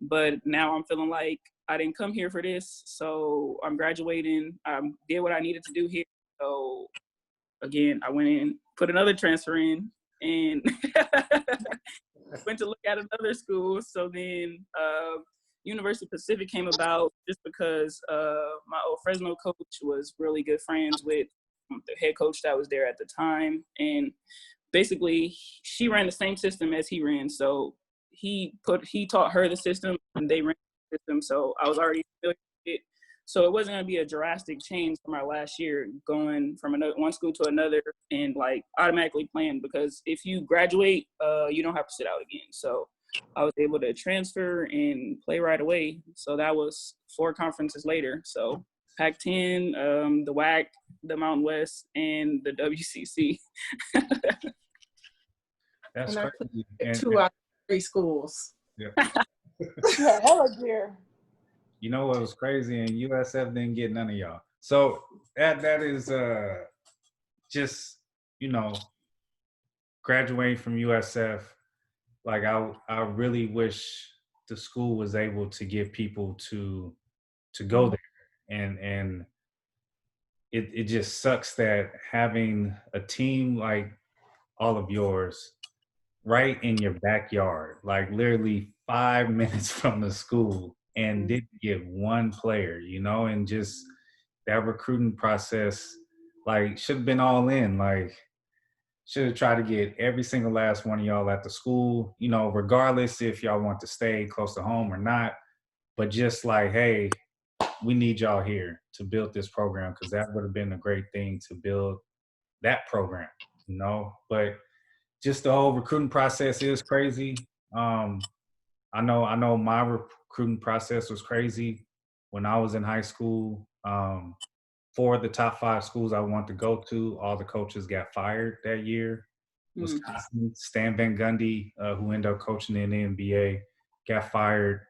Speaker 5: But now I'm feeling like I didn't come here for this. So I'm graduating. I did what I needed to do here. So again, I went in, put another transfer in, and went to look at another school. So then University of Pacific came about just because my old Fresno coach was really good friends with the head coach that was there at the time. And basically, she ran the same system as he ran. So he taught her the system, and they ran the system. So I was already familiar with it. So it wasn't going to be a drastic change from our last year going from one school to another and like automatically playing, because if you graduate, you don't have to sit out again. So I was able to transfer and play right away. So that was 4 conferences later. So Pac-10, the WAC, the Mountain West, and the WCC.
Speaker 1: That's
Speaker 8: And I put
Speaker 1: crazy. And
Speaker 8: 2 out of 3 schools.
Speaker 1: yeah.
Speaker 6: Yeah, hella gear.
Speaker 1: You know what was crazy? And USF didn't get none of y'all. So that is just, you know, graduating from USF. Like I really wish the school was able to get people to go there. And it just sucks that having a team like all of yours right in your backyard, like literally 5 minutes from the school, and didn't get one player, you know, and just that recruiting process, like, should have been all in. Like, should have tried to get every single last one of y'all at the school, you know, regardless if y'all want to stay close to home or not. But just like, hey, we need y'all here to build this program, because that would have been a great thing to build that program, you know. But just the whole recruiting process is crazy. I know my recruiting process was crazy when I was in high school. 4 of the top 5 schools I wanted to go to, all the coaches got fired that year. Wisconsin, Stan Van Gundy, who ended up coaching in the NBA, got fired.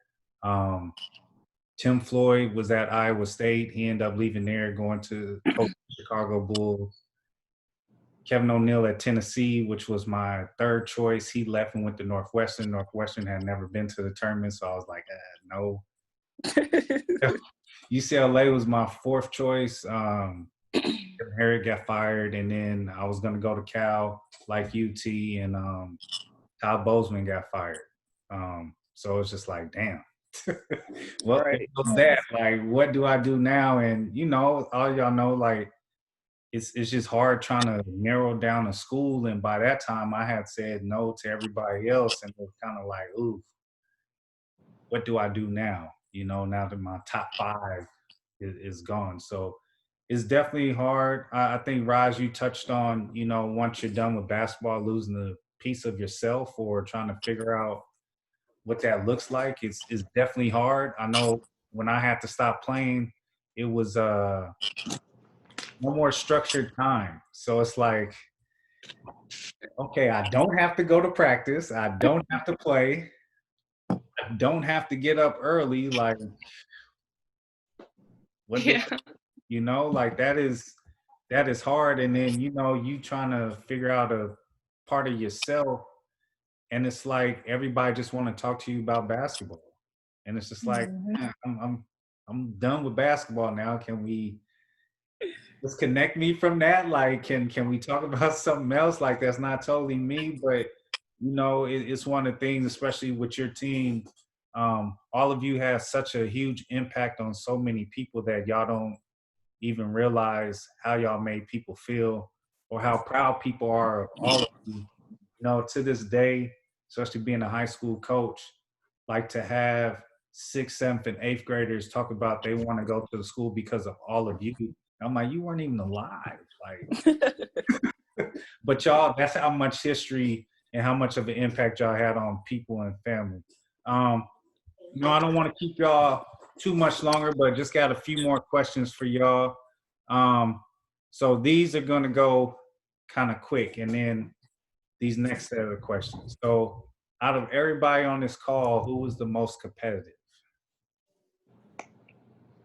Speaker 1: Tim Floyd was at Iowa State. He ended up leaving there, going to coach the Chicago Bulls. Kevin O'Neal at Tennessee, which was my 3rd choice. He left and went to Northwestern. Northwestern had never been to the tournament, so I was like, no. UCLA was my 4th choice. Harry got fired, and then I was going to go to Cal, like UT, and Kyle Bozeman got fired. So it's just like, damn. Well,
Speaker 5: Right.
Speaker 1: it was that. Like, what do I do now? And, you know, all y'all know, like, it's just hard trying to narrow down a school. And by that time, I had said no to everybody else, and it was kind of like, ooh, what do I do now? You know, now that my top 5 is gone. So it's definitely hard. I think, Raj, you touched on, you know, once you're done with basketball, losing a piece of yourself or trying to figure out what that looks like. It's definitely hard. I know when I had to stop playing, it was no more structured time. So it's like, okay, I don't have to go to practice. I don't have to play. I don't have to get up early. Like, what do,
Speaker 7: Yeah.
Speaker 1: you know, like that is hard. And then, you know, you trying to figure out a part of yourself, and it's like everybody just want to talk to you about basketball, and it's just like, I'm done with basketball now. Can we disconnect me from that? Like, can we talk about something else? Like, that's not totally me, but you know, it's one of the things, especially with your team. All of you have such a huge impact on so many people that y'all don't even realize how y'all made people feel, or how proud people are of all of you. You know, to this day, especially being a high school coach, like to have 6th, 7th, and 8th graders talk about they want to go to the school because of all of you. I'm like, you weren't even alive. Like, but y'all, that's how much history and how much of an impact y'all had on people and family. You know, I don't want to keep y'all too much longer, but just got a few more questions for y'all. So these are going to go kind of quick, and then these next set of questions. So out of everybody on this call, who was the most competitive?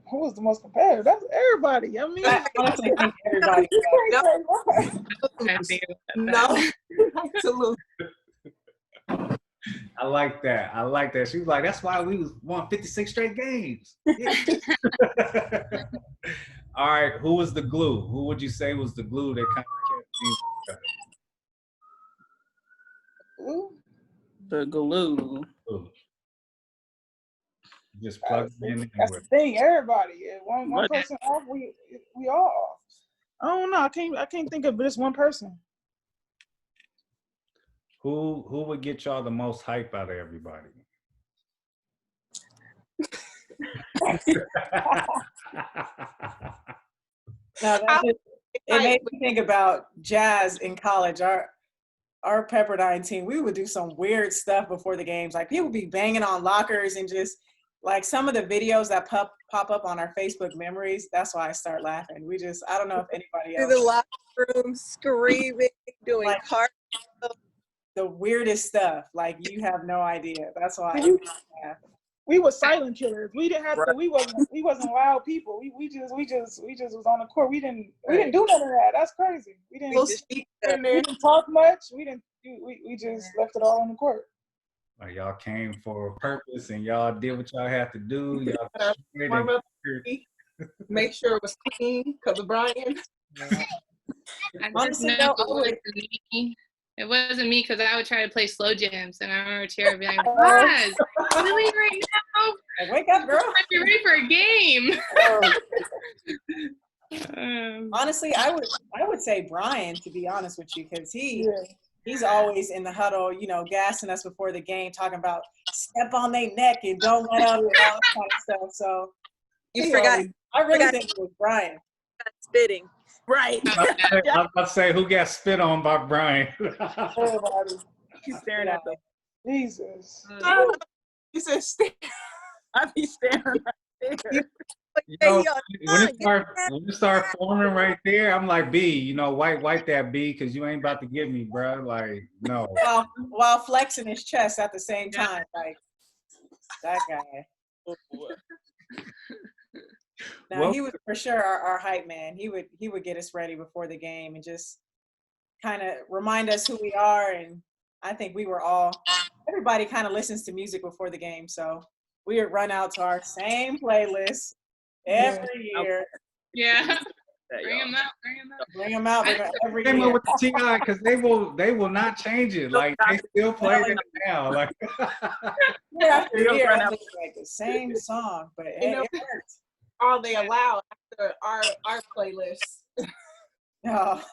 Speaker 6: Who was the most competitive? That's everybody. I mean,
Speaker 2: I honestly think everybody.
Speaker 7: I think
Speaker 8: No, to lose.
Speaker 1: I like that. I like that. She was like, that's why we won 56 straight games. Yeah. All right. Who was the glue? Who would you say was the glue that kind of kept things together?
Speaker 5: The glue.
Speaker 1: Glue. Just plug them in
Speaker 6: That's
Speaker 1: anywhere.
Speaker 6: the thing. Everybody. If one person off, we all off. I don't know. I can't think of just one person.
Speaker 1: Who would get y'all the most hype out of everybody?
Speaker 2: No,
Speaker 8: I
Speaker 2: it made me think about jazz in college. Our Pepperdine team, we would do some weird stuff before the games. Like people be banging on lockers and just like some of the videos that pop up on our Facebook memories. That's why I start laughing. I don't know if anybody
Speaker 4: Through
Speaker 2: else.
Speaker 4: the locker room, screaming, doing
Speaker 2: Like,
Speaker 4: cartwheels.
Speaker 2: the weirdest stuff. Like you have no idea. That's why.
Speaker 6: We were silent killers. We didn't have to. We wasn't loud people. We just was on the court. We didn't do none of that. That's crazy. We didn't talk much. We just left it all on the court.
Speaker 1: Like y'all came for a purpose and y'all did what y'all had to do. Y'all
Speaker 8: warm up, make sure it was clean because of Brian.
Speaker 7: I
Speaker 2: Honestly,
Speaker 7: just know it wasn't me because I would try to play slow jams, and I remember Tiara being like, "Guys, really right now?
Speaker 2: Wake up, girl!
Speaker 7: You're ready for a game."
Speaker 2: Honestly, I would say Brian, to be honest with you, because he's always in the huddle, gassing us before the game, talking about step on their neck and don't let up and all that kind of stuff. So
Speaker 4: You forgot.
Speaker 2: I really think it was Brian.
Speaker 4: Spitting. Right.
Speaker 1: I was about to say, who got spit on by Brian?
Speaker 6: Everybody.
Speaker 5: He's staring at the.
Speaker 6: Jesus.
Speaker 8: He said,
Speaker 5: I be staring right there.
Speaker 1: When you start forming right there, I'm like, B, wipe that B, because you ain't about to get me, bro. Like, no.
Speaker 2: While flexing his chest at the same time, like that guy. No, he was for sure our hype man. He would get us ready before the game and just kind of remind us who we are. And I think everybody kind of listens to music before the game, so we would run out to our same playlist every year.
Speaker 7: Yeah. Bring them out
Speaker 2: every
Speaker 1: Came
Speaker 2: year.
Speaker 1: up with the TI because they will not change it. Like they still play it now. Like
Speaker 2: year after year, like the same song, but it works.
Speaker 8: all they allow after our playlist.
Speaker 2: Oh.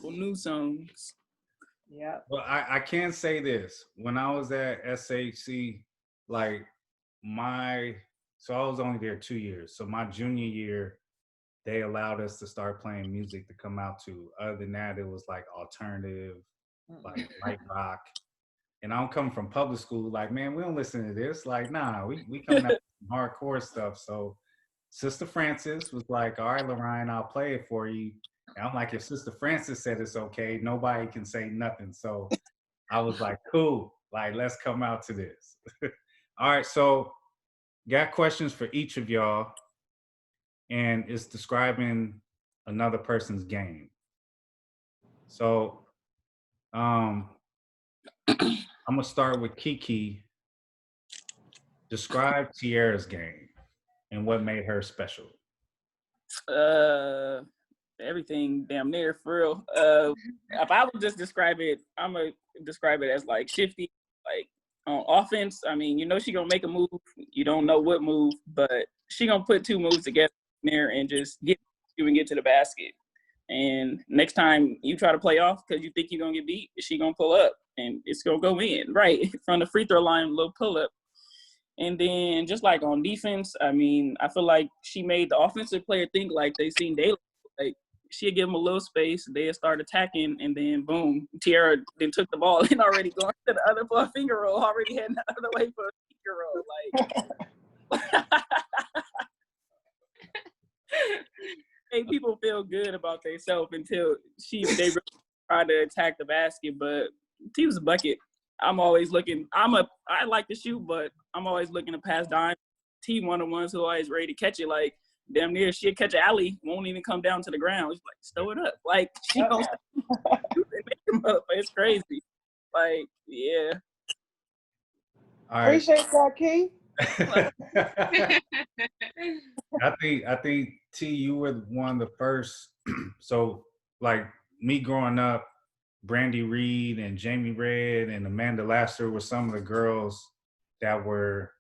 Speaker 5: New songs.
Speaker 2: Yeah.
Speaker 1: Well, I can say this. When I was at SHC, like so I was only there 2 years. So my junior year, they allowed us to start playing music to come out to. Other than that, it was like alternative, like light rock. And I'm coming from public school, like, man, we don't listen to this. Like, nah, we coming out with hardcore stuff. So Sister Francis was like, all right, Lorraine, I'll play it for you. And I'm like, if Sister Francis said it's okay, nobody can say nothing. So I was like, cool, like, let's come out to this. All right, so got questions for each of y'all. And it's describing another person's game. So I'm gonna start with Kiki. Describe Tiara's game and what made her special.
Speaker 5: Everything damn near for real. If I would just describe it, I'm gonna describe it as like shifty, like on offense. I mean, she gonna make a move. You don't know what move, but she gonna put two moves together there and just get to the basket. And next time you try to play off because you think you're gonna get beat, she gonna pull up and it's gonna go in right from the free throw line, little pull up. And then just like on defense, I mean, I feel like she made the offensive player think like they seen daylight. Like she'd give them a little space, they'd start attacking, and then boom, Tiara then took the ball and already going to the other for a finger roll, already heading the other way for a finger roll. Like make people feel good about themselves until they really try to attack the basket. But T was a bucket. I'm always looking. I like to shoot, but I'm always looking to pass dime. T one of the ones who always ready to catch it. Like damn near she'll catch an alley, won't even come down to the ground. She's like, stow it up. Like she goes make them up. It's crazy. Like, yeah.
Speaker 1: All right.
Speaker 6: Appreciate that, Key.
Speaker 1: I think T, you were one of the first. So like me growing up, Brandy Reed and Jamie Red and Amanda Laster were some of the girls that were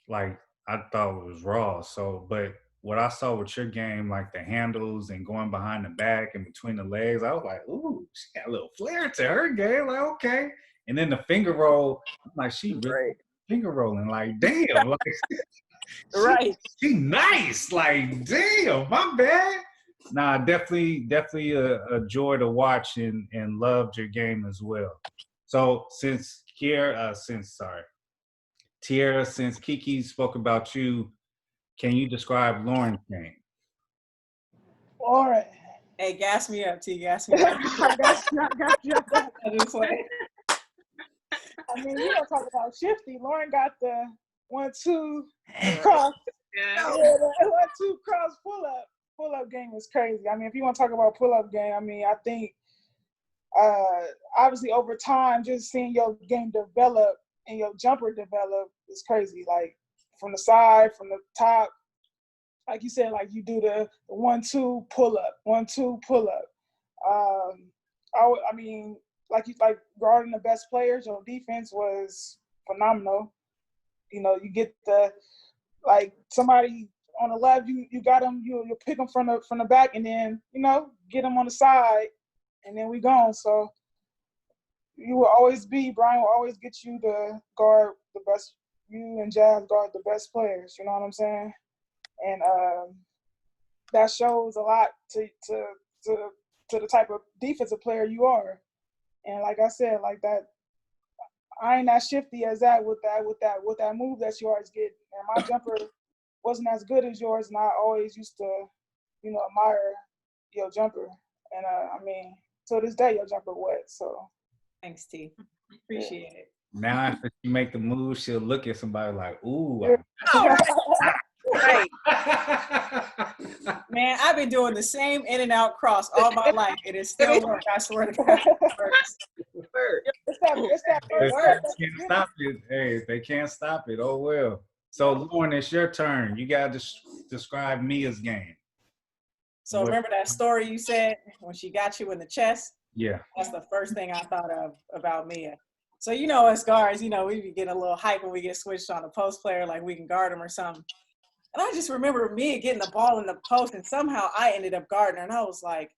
Speaker 1: like, I thought it was raw. So, but what I saw with your game, like the handles and going behind the back and between the legs, I was like, ooh, she got a little flair to her game. Like, okay. And then the finger roll, I'm like, she really finger rolling. Like, damn. Like,
Speaker 2: Right.
Speaker 1: She nice. Like, damn, my bad. Nah, definitely a joy to watch and loved your game as well. So since Tierra, since Kiki spoke about you, can you describe Lauren's game?
Speaker 6: Lauren.
Speaker 2: Hey, gas me up, T. Gas me up.
Speaker 6: I got you.
Speaker 2: I just like,
Speaker 6: I mean, we don't talk about shifty. Lauren got the 1-2 cross.
Speaker 7: Yeah.
Speaker 6: The 1-2 cross pull up game was crazy. I mean, if you want to talk about pull up game, I mean, I think obviously over time, just seeing your game develop and your jumper develop is crazy. Like from the side, from the top, like you said, like you do the 1-2 pull up, 1-2 pull up. I mean, like guarding the best players, your defense was phenomenal. You know, you get like somebody on the left, you got them, you pick them from the back, and then get them on the side, and then we gone. So you will always Brian will always get you to guard the best. You and Jazz guard the best players. You know what I'm saying? And that shows a lot to the type of defensive player you are. And like I said, like that, I ain't that shifty as that with that move that you always get. And my jumper wasn't as good as yours, and I always used to, admire your jumper. And I mean, to this day, your jumper wet. So
Speaker 2: thanks, T. Appreciate it.
Speaker 1: Now after she make the move, she'll look at somebody like, ooh.
Speaker 2: Right. Man, I've been doing the same in and out cross all my life. It is still work. I swear to God.
Speaker 6: It's that
Speaker 1: If
Speaker 6: first
Speaker 1: they can't stop it, hey, if they can't stop it, oh well. So Lauren, it's your turn. You got to describe Mia's game.
Speaker 2: So remember that story you said when she got you in the chest?
Speaker 1: Yeah.
Speaker 2: That's the first thing I thought of about Mia. So us guards, we be getting a little hype when we get switched on a post player, like we can guard him or something. And I just remember Mia getting the ball in the post, and somehow I ended up guarding her, and I was like,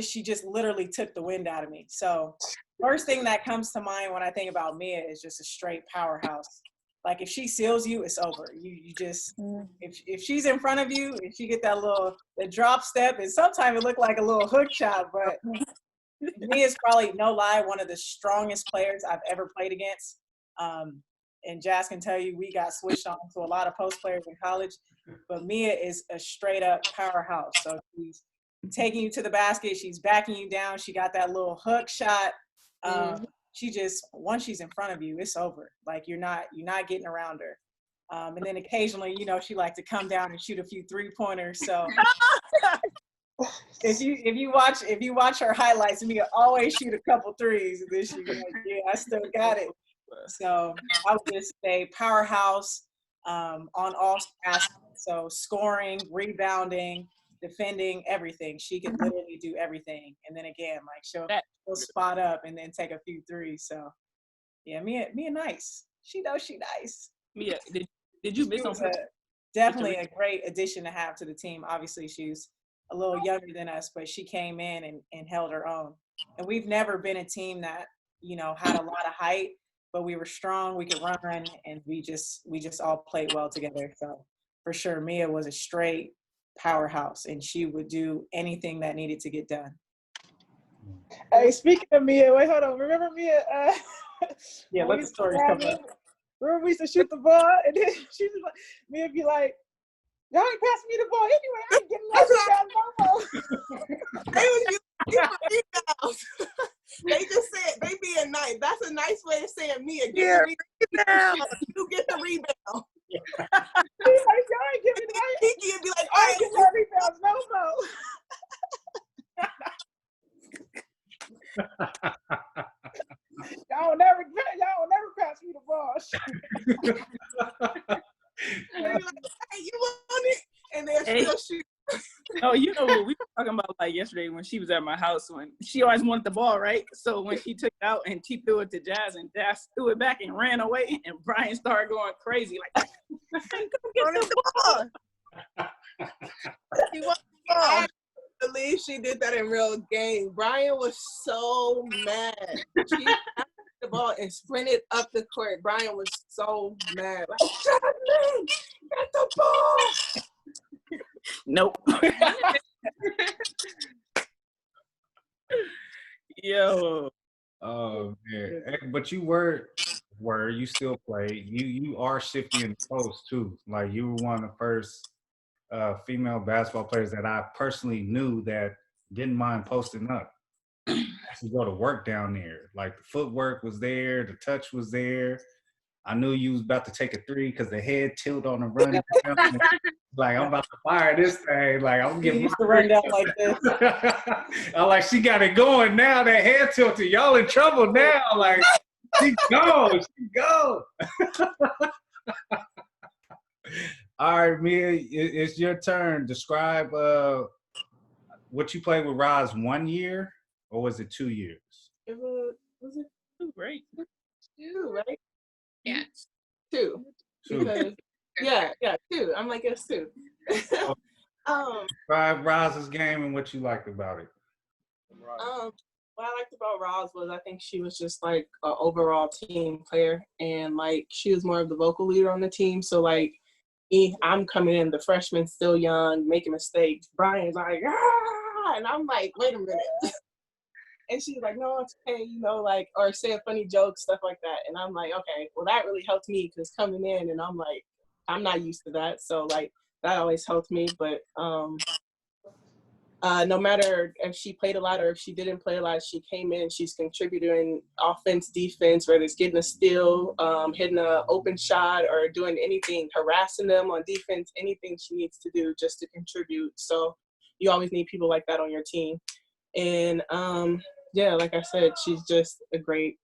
Speaker 2: she just literally took the wind out of me. So first thing that comes to mind when I think about Mia is just a straight powerhouse. Like if she seals you, it's over. You just, if she's in front of you, if she get the drop step, and sometimes it looked like a little hook shot, but Mia's probably, no lie, one of the strongest players I've ever played against. And Jazz can tell you, we got switched on to a lot of post players in college, but Mia is a straight up powerhouse. So she's taking you to the basket, she's backing you down, she got that little hook shot. She just, once she's in front of you, it's over. Like you're not getting around her. And then occasionally, she like to come down and shoot a few 3-pointers. So if you watch her highlights, Mia always shoot a couple threes, and then she be like, yeah, I still got it. So I would just say powerhouse on all aspects. So scoring, rebounding, defending, everything. She can literally do everything. And then again, like she'll spot up and then take a few threes. So yeah, Mia nice. She knows she nice.
Speaker 5: Mia, did you miss on
Speaker 2: definitely a great addition to have to the team. Obviously, she's a little younger than us, but she came in and held her own. And we've never been a team that, had a lot of height, but we were strong, we could run, and we just all played well together. So for sure, Mia was a straight powerhouse, and she would do anything that needed to get done.
Speaker 6: Hey, speaking of Mia, wait, hold on. Remember Mia?
Speaker 2: Yeah, let the story come up.
Speaker 6: Remember we used to shoot the ball, and then she was like, Mia be like, y'all ain't passing me the ball anyway. I ain't getting no rebounds no more.
Speaker 8: They was using rebounds. They just said they being nice. That's a nice way of saying Mia. Get the rebound. You get the rebound.
Speaker 6: She's like, y'all ain't giving me.
Speaker 8: Kiki would be like,
Speaker 6: I ain't getting no rebounds no more. Y'all never pass me the ball.
Speaker 8: And they be like, hey, you want it? And they're still shooting.
Speaker 5: Oh, what we were talking about like yesterday when she was at my house, when she always wanted the ball, right? So when she took it out and she threw it to Jazz, and Jazz threw it back and ran away, and Brian started going crazy like, come get the ball.
Speaker 8: She wants the ball. I believe she did that in real game. Brian was so mad. She asked the ball and sprinted up the court. Brian was so mad. Like, Jasmine, get the ball.
Speaker 5: Nope. Yo.
Speaker 1: Oh man. But you you still played. You are shifty in the post too. Like you were one of the first female basketball players that I personally knew that didn't mind posting up. Actually go to work down there. Like the footwork was there, the touch was there. I knew you was about to take a three because the head tilt on the run. Like I'm about to fire this thing. Like I'm
Speaker 2: You
Speaker 1: getting
Speaker 2: used to run down like this.
Speaker 1: I'm like, she got it going now. That head tilted. Y'all in trouble now. Like she goes. All right, Mia, it's your turn. Describe what you played with Roz 1 year, or was it 2 years?
Speaker 8: Was it
Speaker 5: Great.
Speaker 8: 2, right?
Speaker 7: Yeah.
Speaker 8: 2. Because, yeah, 2. I'm like, it's 2.
Speaker 1: Describe Roz's game and what you liked about it.
Speaker 8: What I liked about Roz was I think she was just like an overall team player, and like she was more of the vocal leader on the team. So like I'm coming in, the freshman still young, making mistakes. Brian's like, ah! And I'm like, wait a minute. And she's like, no, it's okay, you know, like, or say a funny joke, stuff like that. And I'm like, okay, well that really helped me because coming in and I'm like, I'm not used to that. So like that always helped me. But no matter if she played a lot or if she didn't play a lot, she came in, she's contributing offense, defense, whether it's getting a steal, hitting an open shot or doing anything, harassing them on defense, anything she needs to do just to contribute. So you always need people like that on your team. And yeah, like I said, she's just a great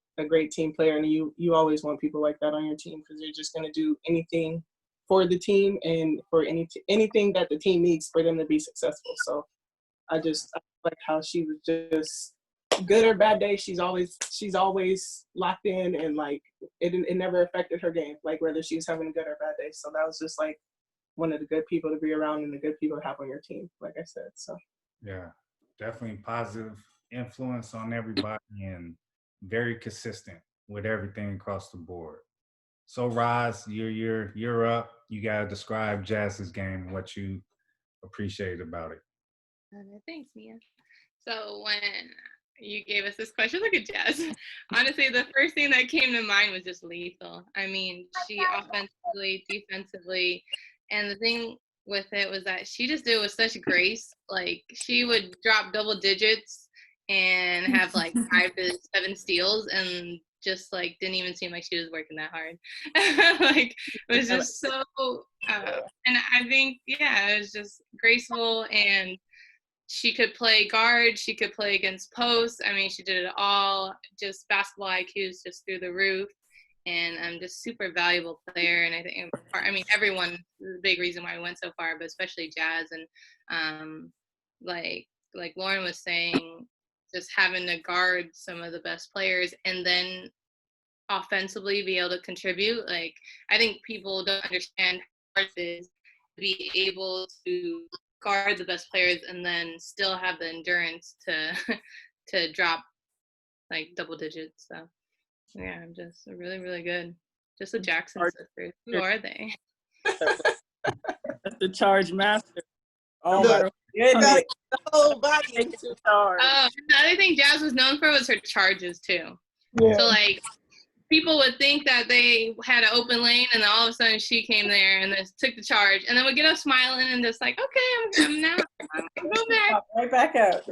Speaker 8: team player. And you always want people like that on your team because they're just going to do anything for the team and for anything that the team needs for them to be successful. So I like how she was just good or bad day. She's always locked in, and like it never affected her game, like whether she was having a good or bad day. So that was just like one of the good people to be around and the good people to have on your team, like I said. So
Speaker 1: yeah, definitely positive influence on everybody and very consistent with everything across the board. So Roz, you're up. You gotta describe Jazz's game and what you appreciate about it.
Speaker 7: Thanks, Mia. So when you gave us this question, look at Jazz. Honestly, the first thing that came to mind was just lethal. I mean, she offensively, defensively, and the thing with it was that she just did it with such grace. Like she would drop double digits and have like 5 to 7 steals and just like didn't even seem like she was working that hard. Like it was just so and I think it was just graceful, and she could play guard, she could play against posts. I mean, she did it all. Just basketball IQ is just through the roof, and just super valuable player. And I mean, everyone is a big reason why we went so far, but especially Jazz. And like Lauren was saying, just having to guard some of the best players and then offensively be able to contribute. Like I think people don't understand how hard it is to be able to guard the best players and then still have the endurance to drop like double digits. So yeah, I'm just really, really good. Just the Jackson sisters. Who are they?
Speaker 5: That's the charge master.
Speaker 2: Oh my goodness.
Speaker 8: Nobody
Speaker 5: Take the charge.
Speaker 7: The other thing Jazz was known for was her charges too.
Speaker 6: Yeah.
Speaker 7: So like people would think that they had an open lane, and then all of a sudden she came there and then took the charge, and then would get up smiling and just like, okay, I'm go back.
Speaker 2: Right back up.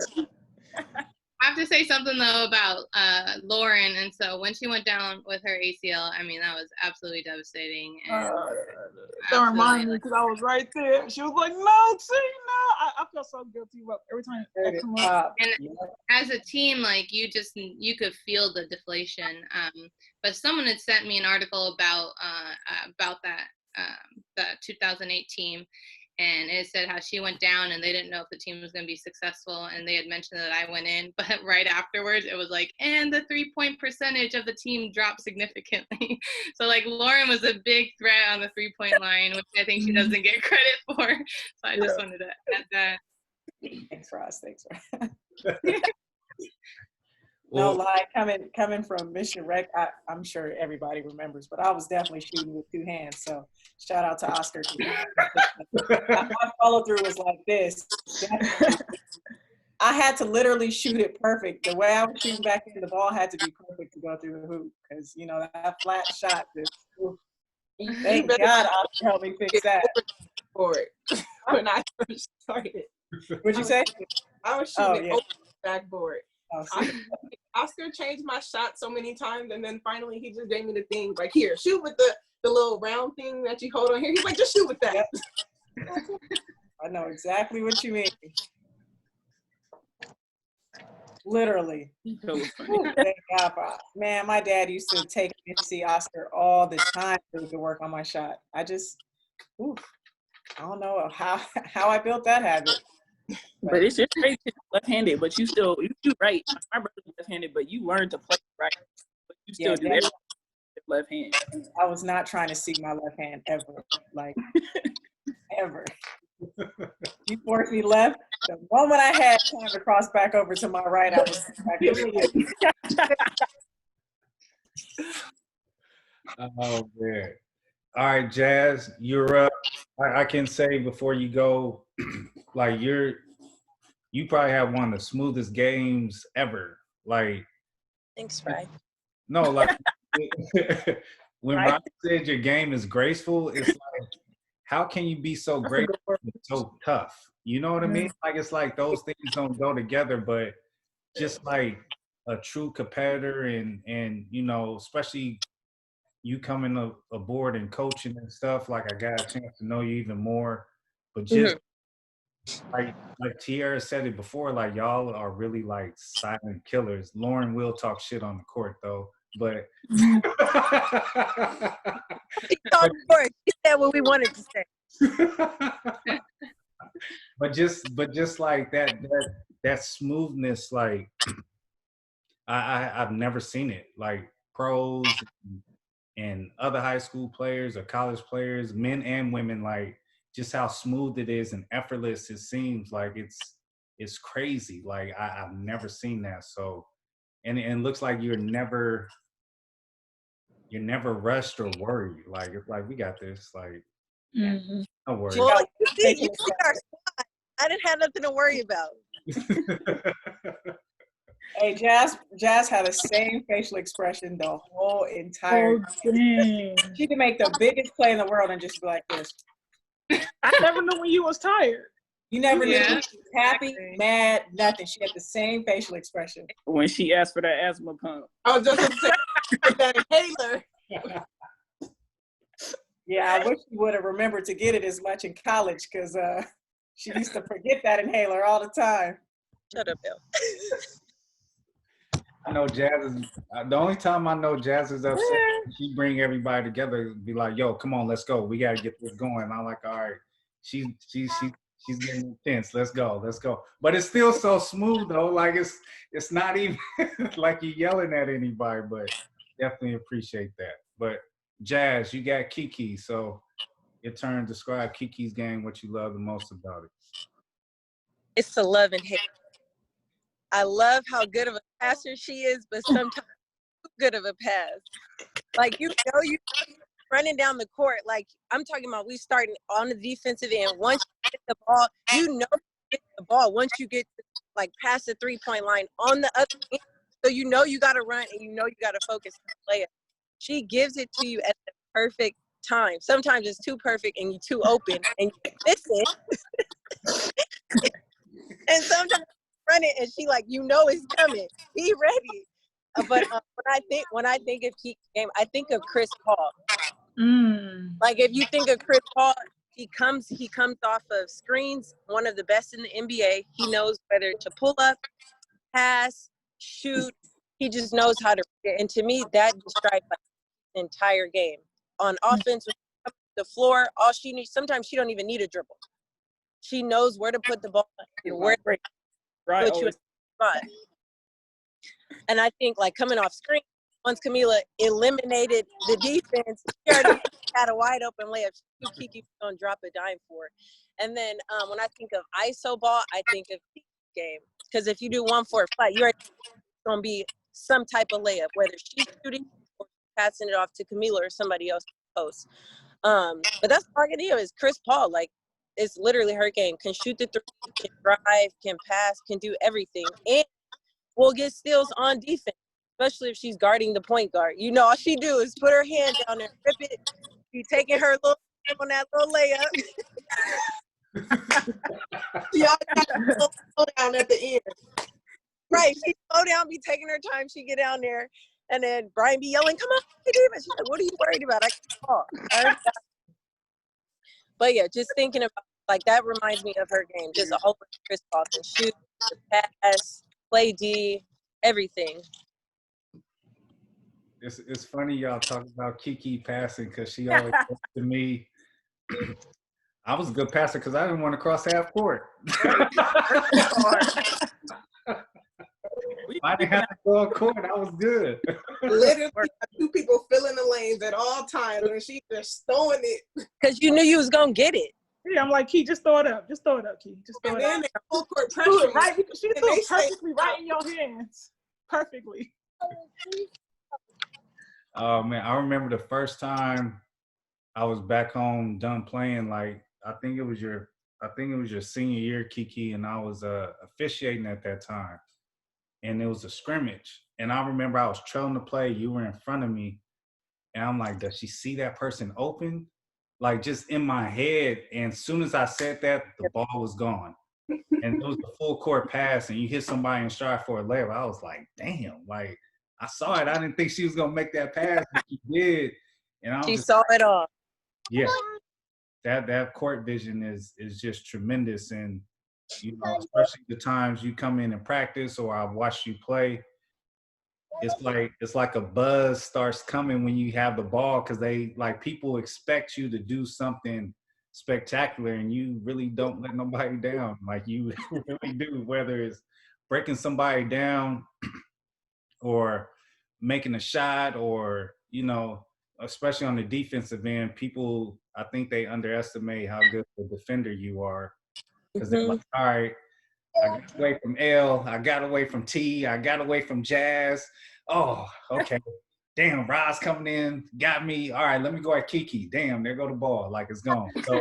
Speaker 7: I have to say something though about Lauren, and so when she went down with her ACL, I mean that was absolutely devastating. And
Speaker 6: Don't remind me because I was right there. She was like, "No, see, no." I felt so guilty about every time I come up.
Speaker 7: And as a team, like you could feel the deflation. But someone had sent me an article about that 2008 team. And it said how she went down and they didn't know if the team was going to be successful. And they had mentioned that I went in. But right afterwards, it was like, and the 3-point percentage of the team dropped significantly. So, like, Lauren was a big threat on the 3-point line, which I think she doesn't get credit for. So I just wanted to add that.
Speaker 2: Thanks, Ross. No
Speaker 1: Well,
Speaker 2: lie, coming from Mission Rec, I'm sure everybody remembers, but I was definitely shooting with two hands. So shout out to Oscar. My follow through was like this. I had to literally shoot it perfect. The way I was shooting back in, the ball had to be perfect to go through the hoop because that flat shot. Thank God Oscar helped me fix that.
Speaker 8: For it when I first started.
Speaker 2: What'd you say?
Speaker 8: I was shooting
Speaker 2: yeah.
Speaker 8: over the backboard.
Speaker 2: Oh,
Speaker 8: Oscar changed my shot so many times, and then finally he just gave me the thing like, here, shoot with the little round thing that you hold on here. He's like, just shoot with that.
Speaker 2: I know exactly what you mean. Literally. Thank God for, man, my dad used to take me to see Oscar all the time so he could work on my shot. I don't know how I built that habit.
Speaker 5: But it's just crazy. Left-handed, but you do right. My brother's left-handed, but you learn to play right. But you still do everything with left hand.
Speaker 2: I was not trying to see my left hand ever, like ever. You forced me left. The moment I had time to cross back over to my right, I was back over.
Speaker 1: oh man. All right, Jazz, you're up. I can say before you go, like you probably have one of the smoothest games ever. Like,
Speaker 4: Thanks, Fry.
Speaker 1: no, like when Ryan said your game is graceful, it's like, how can you be so graceful and so tough? You know what I mean? Like, it's like those things don't go together, but just like a true competitor and especially you coming aboard and coaching and stuff, like I got a chance to know you even more. But just like Tierra said it before, like y'all are really like silent killers. Lauren will talk shit on the court though, but
Speaker 4: He talked for it. He said what we wanted to say.
Speaker 1: but just like that smoothness, like I've never seen it. Like pros and other high school players or college players, men and women, like just how smooth it is and effortless it seems. Like it's crazy. Like I've never seen that. So and it looks like you're never rushed or worried. Like it's like we got this. Like no worries.
Speaker 4: Well, you see our squad. I didn't have nothing to worry about.
Speaker 2: Hey, Jazz had the same facial expression the whole entire
Speaker 6: dang.
Speaker 2: She could make the biggest play in the world and just be like this.
Speaker 6: I never knew when you was tired.
Speaker 2: You never knew if she was happy, mad, nothing. She had the same facial expression.
Speaker 5: When she asked for that asthma pump.
Speaker 8: I was just going to say that inhaler.
Speaker 2: Yeah, I wish she would have remembered to get it as much in college because she used to forget that inhaler all the time.
Speaker 4: Shut up, Bill.
Speaker 1: I know Jazz is the only time I know Jazz is upset. She bring everybody together, be like, "Yo, come on, let's go. We gotta get this going." I'm like, "All right, she's getting intense. Let's go. But it's still so smooth though. Like it's not even like you're yelling at anybody. But definitely appreciate that. But Jazz, you got Kiki, so your turn. Describe Kiki's game. What you love the most about it?
Speaker 4: It's the love and hate. I love how good of a passer she is, but sometimes too good of a pass. Like, you running down the court. Like, I'm talking about we starting on the defensive end. Once you get the ball, you get the ball. Once you get, like, past the three-point line on the other end, so you got to run and you got to focus on the layup. She gives it to you at the perfect time. Sometimes it's too perfect and you're too open and you miss it. And sometimes run it and she like, it's coming. Be ready. But when I think of Keith's game, I think of Chris Paul. Like if you think of Chris Paul, he comes off of screens, one of the best in the NBA. He knows whether to pull up, pass, shoot. He just knows how to read it. And to me, that describes like the entire game. On offense, the floor, all she needs, sometimes she don't even need a dribble. She knows where to put the ball and where to put you in the spot. And I think like coming off screen, once Camila eliminated the defense, she already had a wide open layup. Kiki was going to drop a dime for it. And then when I think of ISO ball, I think of Kiki's game. Because if you do 1-4 flat, you're going to be some type of layup, whether she's shooting or passing it off to Camila or somebody else to post. But that's all I can do is Chris Paul. Like, it's literally her game. Can shoot the three, can drive, can pass, can do everything, and will get steals on defense, especially if she's guarding the point guard. You know, all she do is put her hand down there, rip it. She taking her little time on that little layup.
Speaker 8: She always got a little slow down at the end.
Speaker 4: Right, she slow down, be taking her time. She get down there, and then Brian be yelling, "Come on, Davis!" She's like, "What are you worried about? I can't ball." But yeah, just thinking about like that reminds me of her game. Just always Chris Paul can shoot, pass, play D, everything.
Speaker 1: It's funny y'all talk about Kiki passing because she always said to me, I was a good passer because I didn't want to cross half court. I didn't have to go on court. I was good.
Speaker 8: Literally, two people filling the lanes at all times, and she just throwing it.
Speaker 4: Because you knew you was gonna get it.
Speaker 6: Yeah, I'm like, Key, just throw it up. Just throw it up, Key. Just throw
Speaker 8: And
Speaker 6: it up.
Speaker 8: then they full court
Speaker 6: Threw
Speaker 8: pressure.
Speaker 6: it right. She threw it perfectly right in your hands. Perfectly.
Speaker 1: Oh man, I remember the first time I was back home done playing. Like I think it was your senior year, Kiki, and I was officiating at that time. And it was a scrimmage. And I remember I was trailing the play. You were in front of me. And I'm like, does she see that person open? Like just in my head. And as soon as I said that, the ball was gone. And it was a full court pass and you hit somebody in stride for a layup. I was like, damn, like I saw it. I didn't think she was gonna make that pass, but she did. And I was
Speaker 4: She
Speaker 1: just
Speaker 4: saw it all.
Speaker 1: yeah. That court vision is just tremendous. And you know, especially the times you come in and practice or I've watched you play, it's like a buzz starts coming when you have the ball because they like people expect you to do something spectacular and you really don't let nobody down like you really do, whether it's breaking somebody down or making a shot or, you know, especially on the defensive end, people, I think they underestimate how good a defender you are because they're like, all right, I got away from L, I got away from T, I got away from Jazz. Oh, okay. Damn, Roz coming in, got me. All right, let me go at Kiki. Damn, there go the ball. Like it's gone. So,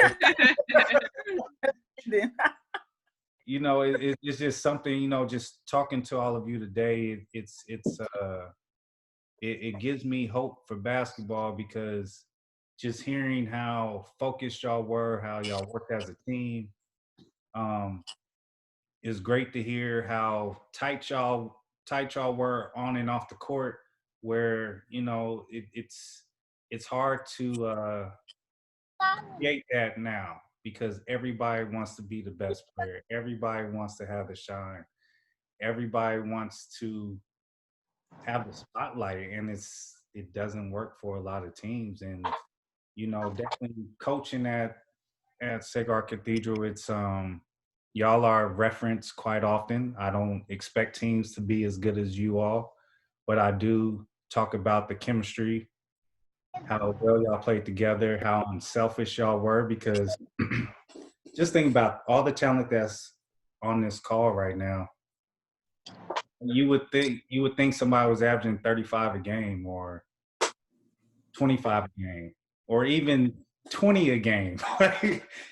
Speaker 1: you know, it's just something, you know, just talking to all of you today, it gives me hope for basketball because just hearing how focused y'all were, how y'all worked as a team, it's great to hear how tight y'all were on and off the court where you know it's hard to create that now because everybody wants to be the best player, everybody wants to have the shine, everybody wants to have the spotlight, and it doesn't work for a lot of teams. And you know, definitely coaching at Cigar Cathedral, it's y'all are referenced quite often. I don't expect teams to be as good as you all, but I do talk about the chemistry, how well y'all played together, how unselfish y'all were, because just think about all the talent that's on this call right now. You would think somebody was averaging 35 a game or 25 a game or even 20 a game,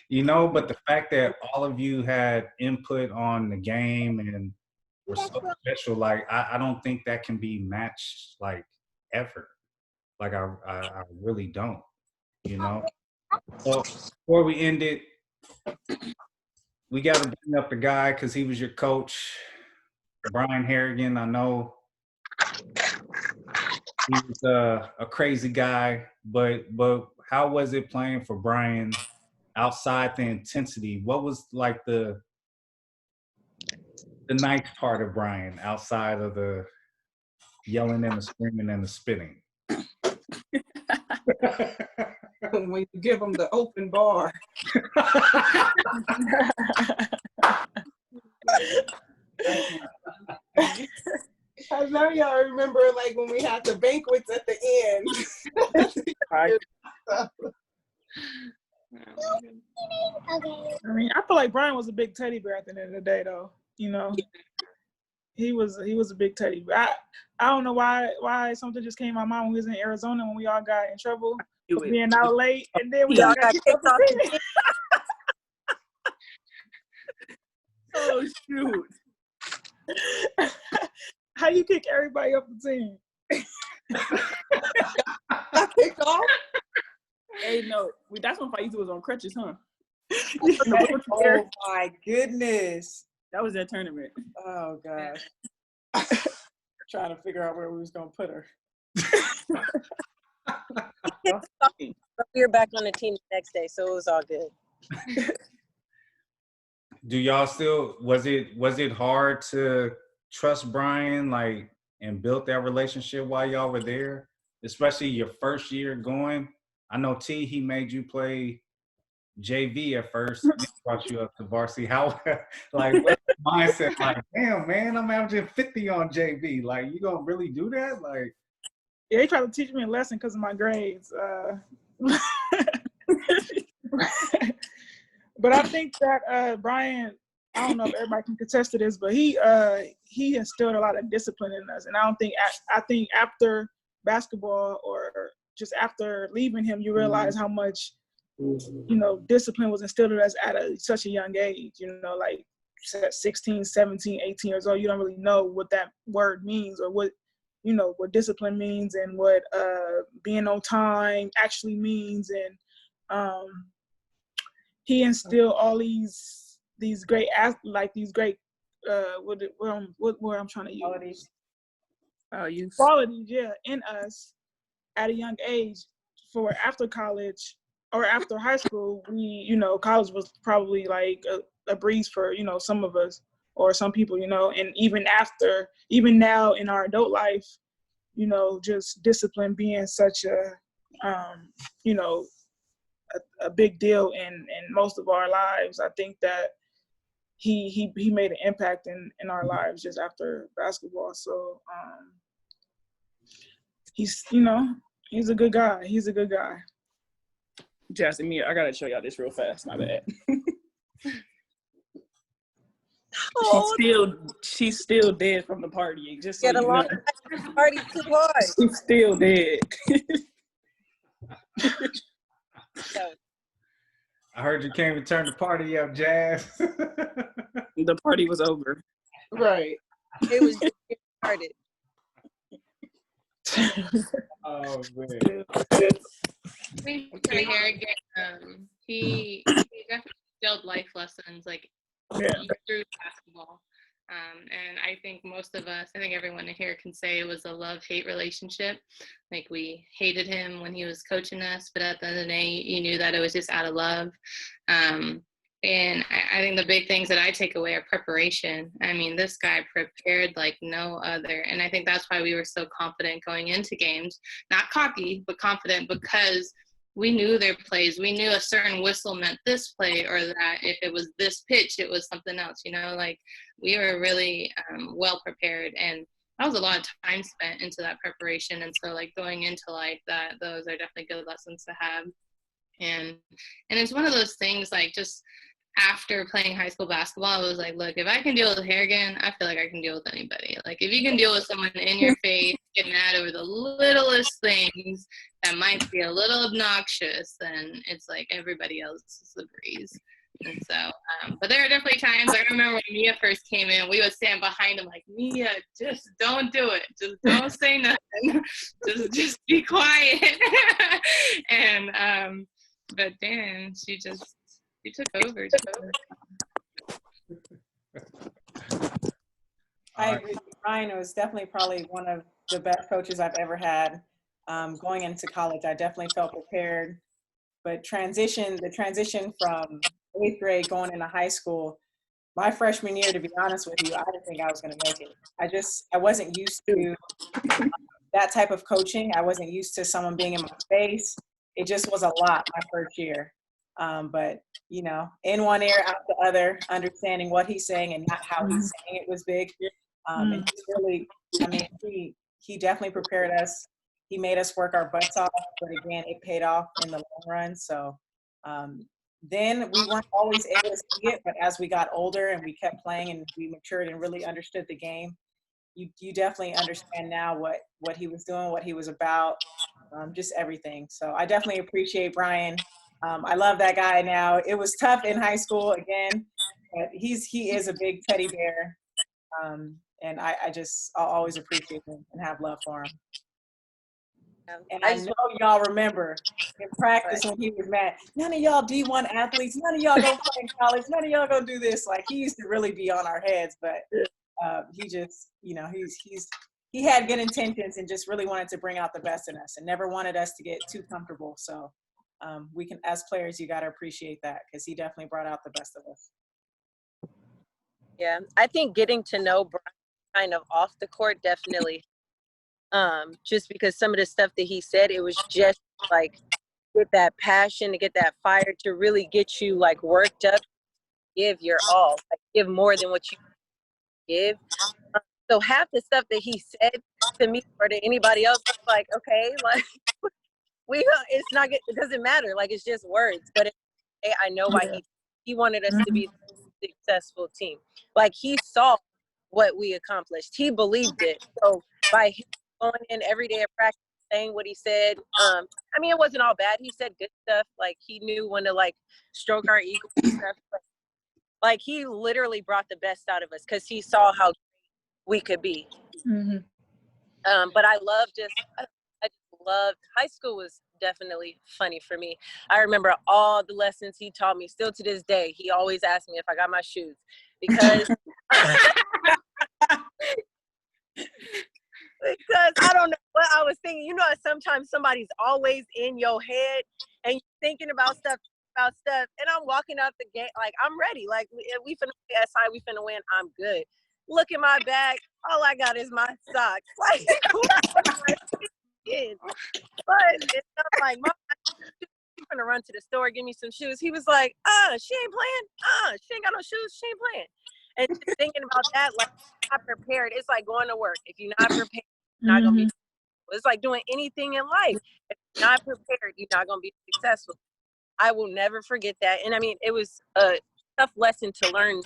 Speaker 1: you know, but the fact that all of you had input on the game and were so special, like I don't think that can be matched like ever. Like I really don't, you know. So before we end it, we got to bring up the guy because he was your coach, Brian Harrigan. I know he was a crazy guy, but how was it playing for Brian outside the intensity? What was like the nice part of Brian outside of the yelling and the screaming and the spitting?
Speaker 8: When you give them the open bar. I know y'all remember like when we had the banquets at the end.
Speaker 6: I mean, I feel like Brian was a big teddy bear at the end of the day, though. You know, he was a big teddy. I don't know why something just came to my mind when we was in Arizona when we all got in trouble for being out late, and then we all got kicked off the team.
Speaker 5: Oh shoot!
Speaker 6: How you kick everybody off the team?
Speaker 8: Got kicked off?
Speaker 5: Hey, no, that's when Faiza was on crutches, huh?
Speaker 2: Oh my goodness.
Speaker 5: That was that tournament.
Speaker 2: Oh gosh. Trying to figure out where we was gonna put her.
Speaker 4: We were back on the team the next day, so it was all good.
Speaker 1: Do y'all still, was it hard to trust Brian, like, and build that relationship while y'all were there, especially your first year going? I know he made you play JV at first, then brought you up to varsity. How, like, what's the mindset? Like, damn, man, I'm averaging 50 on JV. Like, you gonna really do that? Like,
Speaker 6: yeah, he tried to teach me a lesson because of my grades. But I think that Brian, I don't know if everybody can contest to this, but he instilled a lot of discipline in us. And I think after basketball or just after leaving him, you realize how much, discipline was instilled in us at such a young age. Like 16, 17, 18 years old, you don't really know what that word means or what discipline means and what being on time actually means. And he instilled all these great what word I'm trying to use qualities, in us at a young age for after college or after high school. College was probably like a breeze for some of us or some people, and even now in our adult life, just discipline being such a big deal in most of our lives. I think that he made an impact in our lives just after basketball. So he's a good guy. He's a good guy.
Speaker 5: Justin, I gotta show y'all this real fast. My bad. She's still dead from the party. Just so
Speaker 4: Get along the party too hard.
Speaker 5: She's still dead.
Speaker 4: So,
Speaker 1: I heard you came to turn the party up, Jazz.
Speaker 5: The party was over.
Speaker 8: Right.
Speaker 4: it was just getting started.
Speaker 1: Oh man.
Speaker 7: I think for Harrigan, he definitely instilled life lessons like through basketball. And I think everyone here can say it was a love-hate relationship. Like, we hated him when he was coaching us, but at the end of the day, you knew that it was just out of love. And I think the big things that I take away are preparation. I mean, this guy prepared like no other. And I think that's why we were so confident going into games. Not cocky, but confident, because we knew their plays. We knew a certain whistle meant this play, or that if it was this pitch, it was something else. Like, we were really well prepared. And that was a lot of time spent into that preparation. And so, like, going into life, those are definitely good lessons to have. And it's one of those things, like, just after playing high school basketball, I was like, look, if I can deal with Harrigan, I feel like I can deal with anybody. Like, if you can deal with someone in your face, get mad over the littlest things that might be a little obnoxious, then it's like everybody else is a breeze. And so, but there are definitely times, I remember when Mia first came in, we would stand behind him like, Mia, just don't do it. Just don't say nothing. just be quiet. And, but then she took over.
Speaker 2: I agree with Ryan. Was definitely probably one of the best coaches I've ever had. Going into college, I definitely felt prepared. But the transition from 8th grade going into high school, my freshman year, to be honest with you, I didn't think I was going to make it. I wasn't used to that type of coaching. I wasn't used to someone being in my face. It just was a lot my first year. But, in one ear, out the other, understanding what he's saying and not how he's saying it was big. And just really, he definitely prepared us. He made us work our butts off, but again, it paid off in the long run. So then we weren't always able to see it, but as we got older and we kept playing and we matured and really understood the game, you definitely understand now what he was doing, what he was about, just everything. So I definitely appreciate Brian. I love that guy now. It was tough in high school again, but he is a big teddy bear. And I'll always appreciate him and have love for him. And
Speaker 4: I
Speaker 2: I
Speaker 4: just
Speaker 2: know y'all remember in practice when he was mad, none of y'all D1 athletes, none of y'all go play in college, none of y'all go do this. Like, he used to really be on our heads, but he just, he had good intentions and just really wanted to bring out the best in us and never wanted us to get too comfortable. So we can, as players, you got to appreciate that, because he definitely brought out the best of us.
Speaker 4: Yeah, I think getting to know Brian kind of off the court definitely, just because some of the stuff that he said, it was just like, get that passion, to get that fire, to really get you like worked up, give your all, like give more than what you give. So half the stuff that he said to me or to anybody else, like, okay, like it's not, it doesn't matter. Like, it's just words, but I know why he wanted us to be a successful team. Like, he saw what we accomplished. He believed it. So by him going in every day of practice, saying what he said, I mean, it wasn't all bad. He said good stuff. Like, he knew when to like stroke our ego and stuff. But, like, he literally brought the best out of us because he saw how we could be. But I just loved high school. Was definitely funny for me. I remember all the lessons he taught me. Still to this day, he always asked me if I got my shoes, because because I don't know what I was thinking. You know, sometimes somebody's always in your head and you're thinking about stuff, and I'm walking out the gate like I'm ready. Like, we finna SI, we finna win. I'm good. Look at my bag. All I got is my socks. Like, but it's not like, Mom, I'm gonna run to the store, give me some shoes. He was like, she ain't playing. She ain't got no shoes. She ain't playing. And just thinking about that, like, not prepared. It's like going to work. If you're not prepared, you're not gonna be. It's like doing anything in life. If you're not prepared, you're not gonna be successful. I will never forget that. And I mean, it was a tough lesson to learn,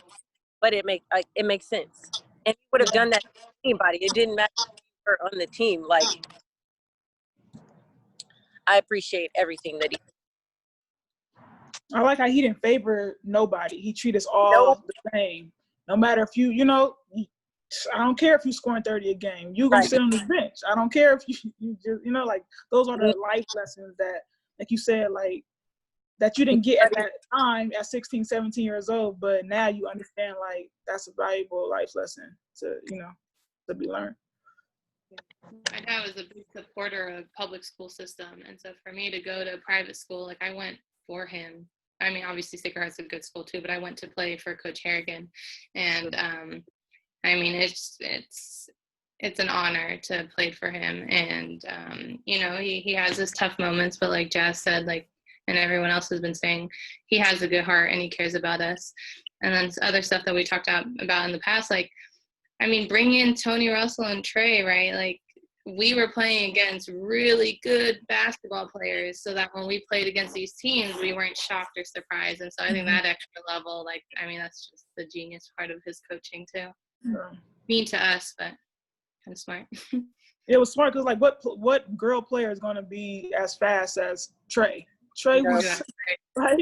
Speaker 4: but it makes sense. And he would have done that to anybody. It didn't matter if you were on the team. Like, I appreciate everything that he.
Speaker 6: I like how he didn't favor nobody. He treated us all the same. No matter if you I don't care if you're scoring 30 a game. You're going to sit on the bench. I don't care if you just, like, those are the life lessons that, like you said, like, that you didn't get at that time at 16, 17 years old, but now you understand, like, that's a valuable life lesson to be learned.
Speaker 7: My dad was a big supporter of public school system, and so for me to go to private school, like, I went for him. I mean, obviously Sacred Heart's a good school too, but I went to play for Coach Harrigan, and I mean, it's an honor to play for him, and he has his tough moments, but like Jazz said, like, and everyone else has been saying, he has a good heart and he cares about us. And then other stuff that we talked about in the past, like, I mean, bring in Tony Russell and Trey, right? Like, we were playing against really good basketball players, so that when we played against these teams, we weren't shocked or surprised. And so I think that extra level, like, I mean, that's just the genius part of his coaching too. Mean to us, but kind of smart.
Speaker 6: It was smart because, like, what girl player is going to be as fast as Trey? Trey was like,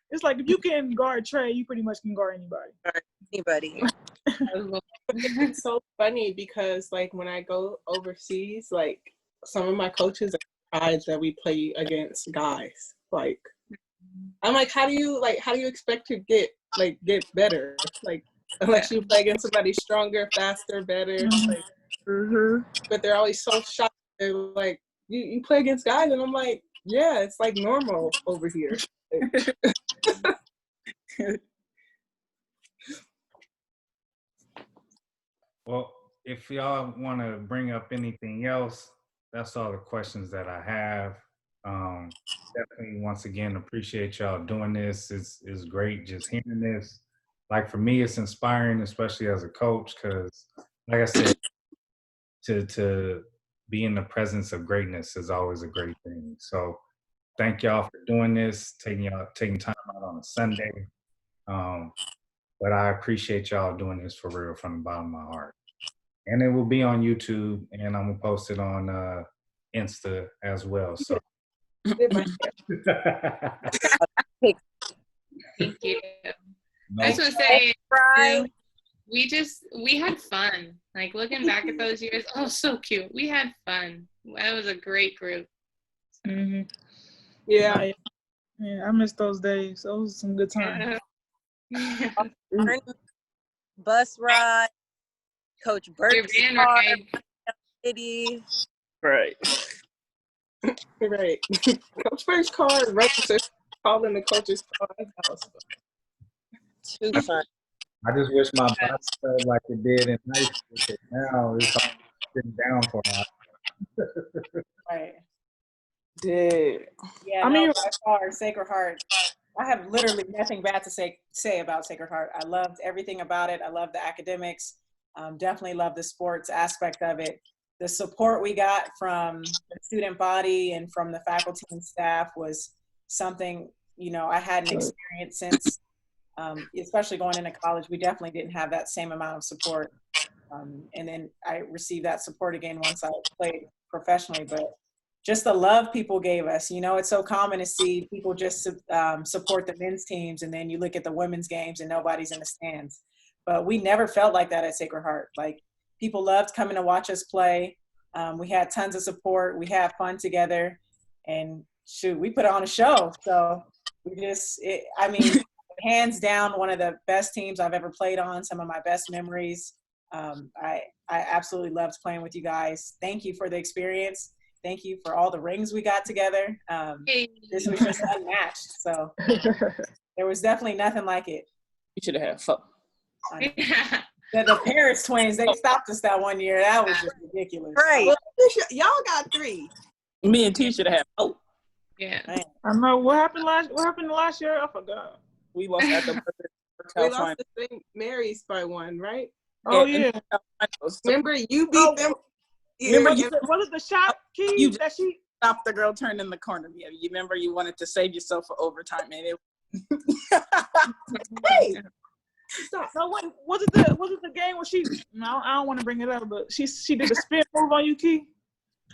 Speaker 6: it's like, if you can guard Trey, you pretty much can guard anybody.
Speaker 8: It's so funny because, like, when I go overseas, like, some of my coaches are surprised that we play against guys. Like, I'm like, how do you expect to get better? Like, unless you play against somebody stronger, faster, better. Like, but they're always so shocked. They're like, you play against guys, and I'm like, yeah, it's like normal over here.
Speaker 1: Well, if y'all want to bring up anything else, that's all the questions that I have. Definitely, once again, appreciate y'all doing this. It's great just hearing this. Like, for me, it's inspiring, especially as a coach, because, like I said, to be in the presence of greatness is always a great thing. So thank y'all for doing this, taking time out on a Sunday. But I appreciate y'all doing this for real from the bottom of my heart. And it will be on YouTube, and I'm gonna post it on Insta as well. So
Speaker 8: Did my
Speaker 7: Thank you.
Speaker 1: no,
Speaker 7: I just want to say,
Speaker 4: Right.
Speaker 7: we had fun. Like looking back at those years, oh, so cute. We had fun. That was a great group.
Speaker 6: Mm-hmm.
Speaker 8: yeah.
Speaker 6: Yeah, I miss those days. Those were some good times.
Speaker 7: Yeah.
Speaker 4: Bus ride, Coach
Speaker 7: Your
Speaker 4: Burke's
Speaker 7: van
Speaker 4: car,
Speaker 7: ride.
Speaker 4: City.
Speaker 5: Right.
Speaker 8: Right. Coach Frank's car, registered, calling the coach's car. That was fun.
Speaker 4: Too fun.
Speaker 1: I just wish my body felt like it did in high school. 'Cause now it's all sitting down for a while.
Speaker 2: Right.
Speaker 8: Did.
Speaker 2: Yeah,
Speaker 6: I
Speaker 2: no,
Speaker 6: mean,
Speaker 2: by far, Sacred Heart. I have literally nothing bad to say about Sacred Heart. I loved everything about it. I love the academics. Definitely love the sports aspect of it. The support we got from the student body and from the faculty and staff was something, I hadn't experienced since, especially going into college. We definitely didn't have that same amount of support. And then I received that support again once I played professionally. But just the love people gave us, it's so common to see people just support the men's teams, and then you look at the women's games and nobody's in the stands. But we never felt like that at Sacred Heart. Like, people loved coming to watch us play. We had tons of support. We had fun together, and shoot, we put on a show. So hands down, one of the best teams I've ever played on. Some of my best memories. I absolutely loved playing with you guys. Thank you for the experience. Thank you for all the rings we got together. This was just unmatched. So there was definitely nothing like it.
Speaker 5: You should have had fun.
Speaker 7: Yeah.
Speaker 2: The Paris twins, they stopped us that one year. That was just ridiculous.
Speaker 4: Right.
Speaker 8: Well, y'all got 3.
Speaker 5: Me and T should have had 4.
Speaker 7: Yeah.
Speaker 2: Man.
Speaker 6: I know what happened last year. I forgot.
Speaker 5: We lost at the
Speaker 8: We
Speaker 5: Final.
Speaker 8: lost to St. Mary's by 1, right?
Speaker 6: Oh yeah.
Speaker 8: Remember, you beat them.
Speaker 5: Remember,
Speaker 6: Was it the shot key
Speaker 5: You
Speaker 6: that she?
Speaker 5: stopped the girl turned in the corner. Yeah, you remember you wanted to save yourself for overtime, man.
Speaker 8: Hey,
Speaker 6: Stop. No, what was it the game where she? No, I don't want to bring it up, but she did a spin move on you, Key.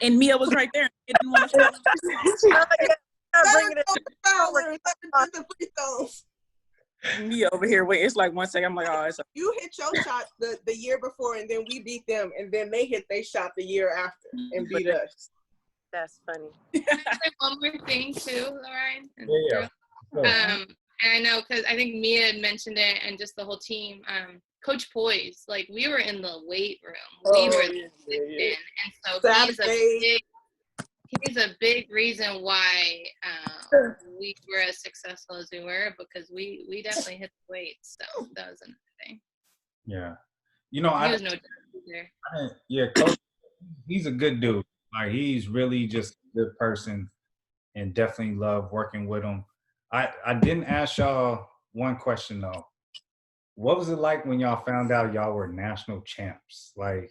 Speaker 5: And Mia was right there. It didn't want to stop.
Speaker 4: Bring it
Speaker 8: the free throws.
Speaker 5: Mia over here. Wait, it's like 1 second. I'm like, oh, it's
Speaker 8: You hit your shot the year before, and then we beat them, and then they hit their shot the year after and beat us.
Speaker 4: That's funny.
Speaker 7: One more thing too, Lauren.
Speaker 1: Yeah.
Speaker 7: And I know, because I think Mia had mentioned it, and just the whole team. Coach Poise, like, we were in the weight room. We were in, and so he's a big reason why we were as successful as we were, because we definitely hit the weights. So that was another thing.
Speaker 1: Yeah.
Speaker 7: He was no joke either.
Speaker 1: Coach, he's a good dude. Like, he's really just a good person, and definitely love working with him. I didn't ask y'all one question though. What was it like when y'all found out y'all were national champs? Like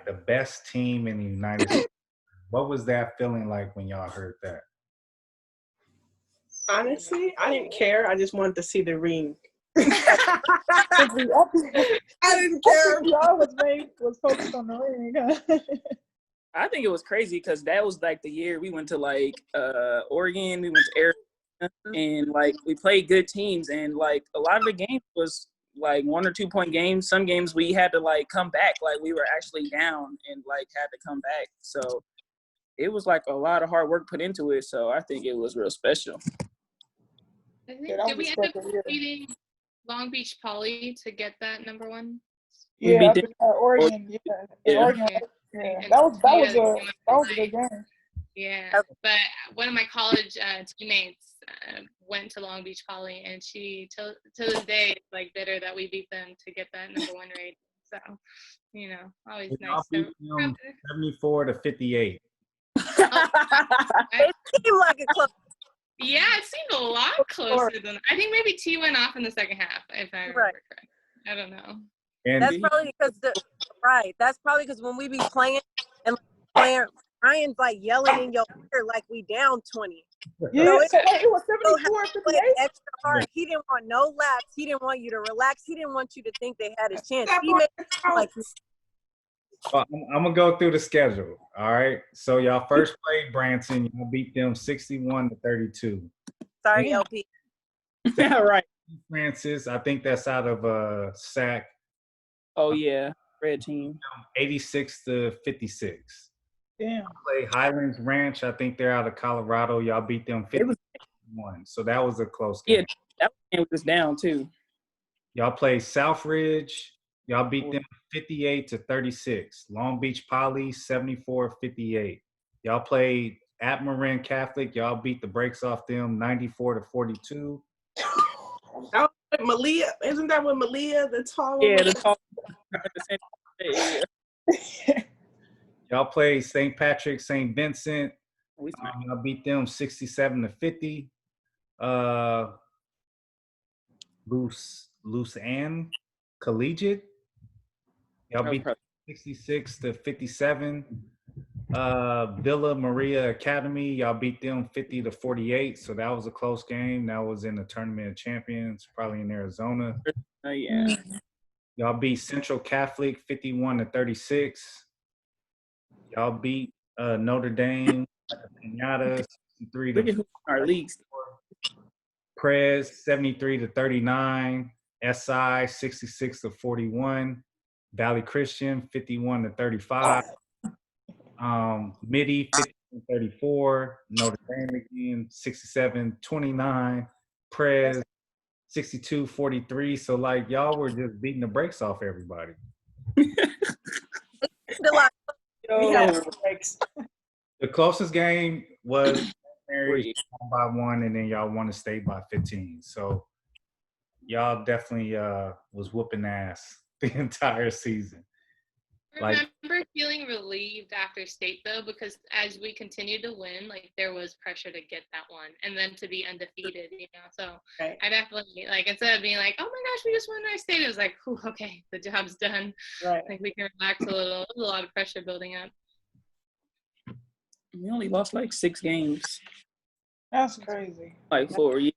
Speaker 1: the best team in the United States. What was that feeling like when y'all heard that?
Speaker 8: Honestly, I didn't care. I just wanted to see the ring.
Speaker 6: I
Speaker 8: didn't care.
Speaker 6: Y'all was focused on the ring.
Speaker 5: I think it was crazy because that was like the year we went to like Oregon, we went to Arizona, and like we played good teams, and like a lot of the games was like 1 or 2 point games. Some games we had to like come back, like we were actually down and like had to come back. So it was like a lot of hard work put into it. So I think it was real special.
Speaker 7: I think, did we end up beating Long Beach Poly to get that number 1?
Speaker 5: We beat them.
Speaker 6: Oregon.
Speaker 5: Yeah.
Speaker 6: Oregon. Yeah, that was a good game.
Speaker 7: Yeah, but one of my college teammates went to Long Beach Poly, and she to this day is like bitter that we beat them to get that number 1 rating. So, always nice.
Speaker 1: Beat them 74-58.
Speaker 4: It seemed like a close.
Speaker 7: Yeah, it seemed a lot closer than I think. Maybe T went off in the second half, if I remember correct. I don't know.
Speaker 1: And
Speaker 4: That's probably because when we be playing and Ryan's like yelling in your ear like we down 20.
Speaker 6: Yeah,
Speaker 4: So it
Speaker 6: so wait, it was
Speaker 4: still had
Speaker 6: 74,
Speaker 4: to play
Speaker 6: 58?
Speaker 4: extra hard. He didn't want no laps. He didn't want you to relax. He didn't want you to think they had a chance.
Speaker 6: That
Speaker 4: He
Speaker 6: boy
Speaker 4: made
Speaker 6: is
Speaker 4: it seem like
Speaker 1: Well, I'm gonna go through the schedule. All right. So y'all first played Branson. Y'all beat them 61-32.
Speaker 4: sorry,
Speaker 6: Damn.
Speaker 4: LP.
Speaker 5: Yeah, right.
Speaker 1: Francis, I think that's out of SAC.
Speaker 5: Oh yeah, red team.
Speaker 1: 86-56.
Speaker 6: Damn.
Speaker 1: Play Highlands Ranch. I think they're out of Colorado. Y'all beat them
Speaker 5: It was
Speaker 1: 51. So that was a close
Speaker 5: yeah.
Speaker 1: game.
Speaker 5: That game was down too.
Speaker 1: Y'all play Southridge. Y'all beat them 58-36. Long Beach Poly 74-58. Y'all played at Marin Catholic. Y'all beat the brakes off them 94-42.
Speaker 8: That was with Malia. Isn't that with Malia, the tall
Speaker 5: Yeah,
Speaker 8: one?
Speaker 5: the top. Yeah.
Speaker 1: Y'all played St. Patrick, St. Vincent.
Speaker 5: We smacked.
Speaker 1: Y'all beat them 67-50. Lucerne Collegiate. Y'all
Speaker 5: That was
Speaker 1: beat
Speaker 5: probably
Speaker 1: 66-57. Villa Maria Academy. Y'all beat them 50-48. So that was a close game. That was in the Tournament of Champions, probably in Arizona.
Speaker 5: yeah.
Speaker 1: Y'all beat Central Catholic 51-36. Y'all beat Notre Dame Pinata 63
Speaker 5: Look
Speaker 1: to
Speaker 5: at who in our leagues.
Speaker 1: Prez 73-39. SI 66-41. Valley Christian 51-35. Midi 51-34. Notre Dame again 67-29. Prez 62-43. So like y'all were just beating the brakes off everybody.
Speaker 4: Still out.
Speaker 2: We had
Speaker 5: Yo,
Speaker 2: breaks.
Speaker 1: The closest game was Mary's
Speaker 5: Wait.
Speaker 1: 1-1, and then y'all won the state by 15. So y'all definitely was whooping ass the entire season.
Speaker 7: I
Speaker 1: Like
Speaker 7: remember feeling relieved after state though, because as we continued to win, like there was pressure to get that one and then to be undefeated, you know. So
Speaker 2: Right.
Speaker 7: I definitely like instead of being like, oh my gosh, we just won our state, it was like, whew, okay, the job's done.
Speaker 2: Right.
Speaker 7: Like we can relax a little. There's a lot of pressure building up.
Speaker 5: We only lost like 6 games,
Speaker 6: That's crazy.
Speaker 5: like 4 years.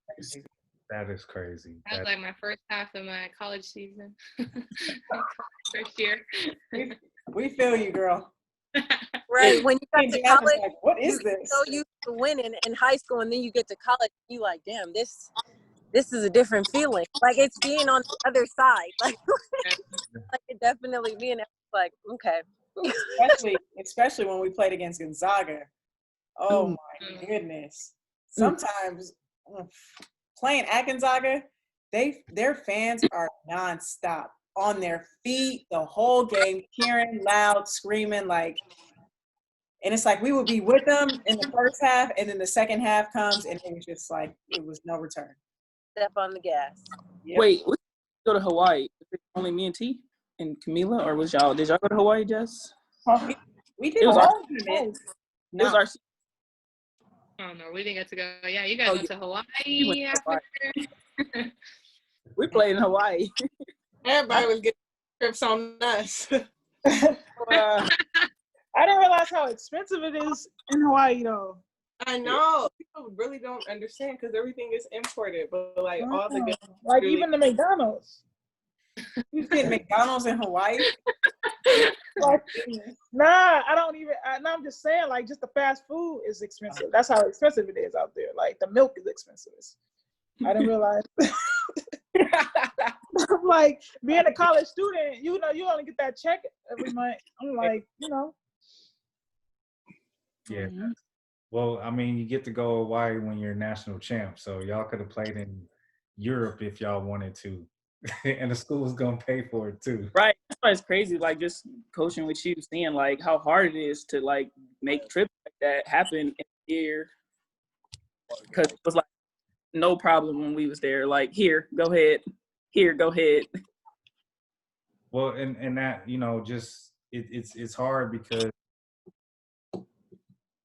Speaker 1: that is crazy.
Speaker 7: That was like my first half of my college season. First year.
Speaker 2: We feel you, girl.
Speaker 4: Right. When you got
Speaker 2: And
Speaker 4: to
Speaker 2: Jasmine's
Speaker 4: college,
Speaker 2: like, what
Speaker 4: you
Speaker 2: is
Speaker 4: get
Speaker 2: this?
Speaker 4: so used to winning in high school, and then you get to college, you like, damn, this is a different feeling. Like it's being on the other side. Like it definitely being like, okay.
Speaker 2: Especially when we played against Gonzaga. Oh my goodness. Sometimes playing at Gonzaga, their fans are nonstop on their feet the whole game, cheering loud, screaming, like, and it's like we would be with them in the first half, and then the second half comes, and it was just like it was no return.
Speaker 4: Step on the gas.
Speaker 2: Yep.
Speaker 5: Wait, we go to Hawaii. Was it only me and T and Camila, or was y'all? Did y'all go to Hawaii, Jess?
Speaker 2: We did
Speaker 5: It was
Speaker 2: the
Speaker 5: our-
Speaker 2: whole tournament.
Speaker 5: It was
Speaker 2: No.
Speaker 5: our.
Speaker 7: Oh no, we didn't get to go. Yeah, you guys
Speaker 5: Oh,
Speaker 7: went to
Speaker 5: We
Speaker 7: Hawaii
Speaker 5: went to
Speaker 7: after.
Speaker 5: We played in Hawaii.
Speaker 8: Everybody was getting trips on us.
Speaker 6: I didn't realize how expensive it is in Hawaii, though.
Speaker 8: I know. People really don't understand because everything is imported, but like all the good
Speaker 6: Like
Speaker 8: really-
Speaker 6: even the McDonald's.
Speaker 2: You get McDonald's in Hawaii?
Speaker 6: Like, nah, I don't even. No, I'm just saying, like, just the fast food is expensive. That's how expensive it is out there. Like the milk is expensive. I didn't realize. I'm like, being a college student, you know, you only get that check every month. I'm like, you know.
Speaker 1: Yeah. Well, I mean, you get to go to Hawaii when you're national champ, so y'all could have played in Europe if y'all wanted to, and the school's gonna pay for it too.
Speaker 5: Right. That's why it's crazy. Like just coaching with you, seeing like how hard it is to like make trips like that happen in a year. Because it was like no problem when we was there. Like here, go ahead. Here, go ahead.
Speaker 1: Well, and that just it's hard because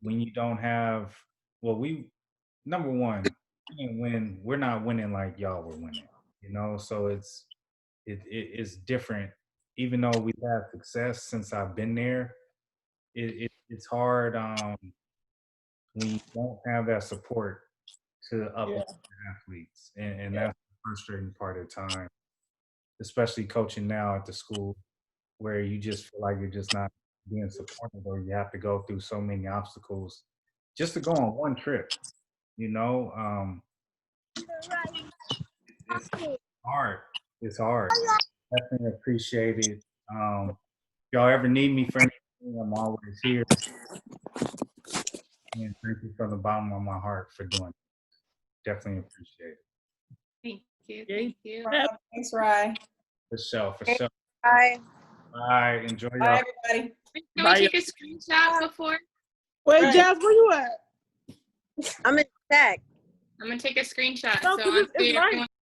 Speaker 1: when you don't have we number one, when we're not winning like y'all were winning, so it's different. Even though we've had success since I've been there, it's hard. when you don't have that support to uplift
Speaker 6: Yeah.
Speaker 1: the athletes. And that's the frustrating part of the time, especially coaching now at the school where you just feel like you're just not being supported, or you have to go through so many obstacles just to go on one trip, you know? It's hard. It's hard. Definitely appreciate it. If y'all ever need me for anything, I'm always here. And thank you from the bottom of my heart for doing it. Definitely appreciate it.
Speaker 7: Thank you.
Speaker 5: Yeah.
Speaker 7: Thank you.
Speaker 2: Thanks, Rye.
Speaker 1: For sure, for sure.
Speaker 4: Bye.
Speaker 1: Bye. Enjoy
Speaker 2: Bye,
Speaker 1: y'all.
Speaker 2: everybody.
Speaker 7: Can we
Speaker 5: Bye,
Speaker 7: take a screenshot before?
Speaker 6: Wait,
Speaker 2: Right.
Speaker 6: Jazz, where you at?
Speaker 4: I'm in tech.
Speaker 7: I'm gonna take a screenshot
Speaker 6: No,
Speaker 7: so
Speaker 6: 'cause
Speaker 7: on
Speaker 6: it's right.
Speaker 7: everyone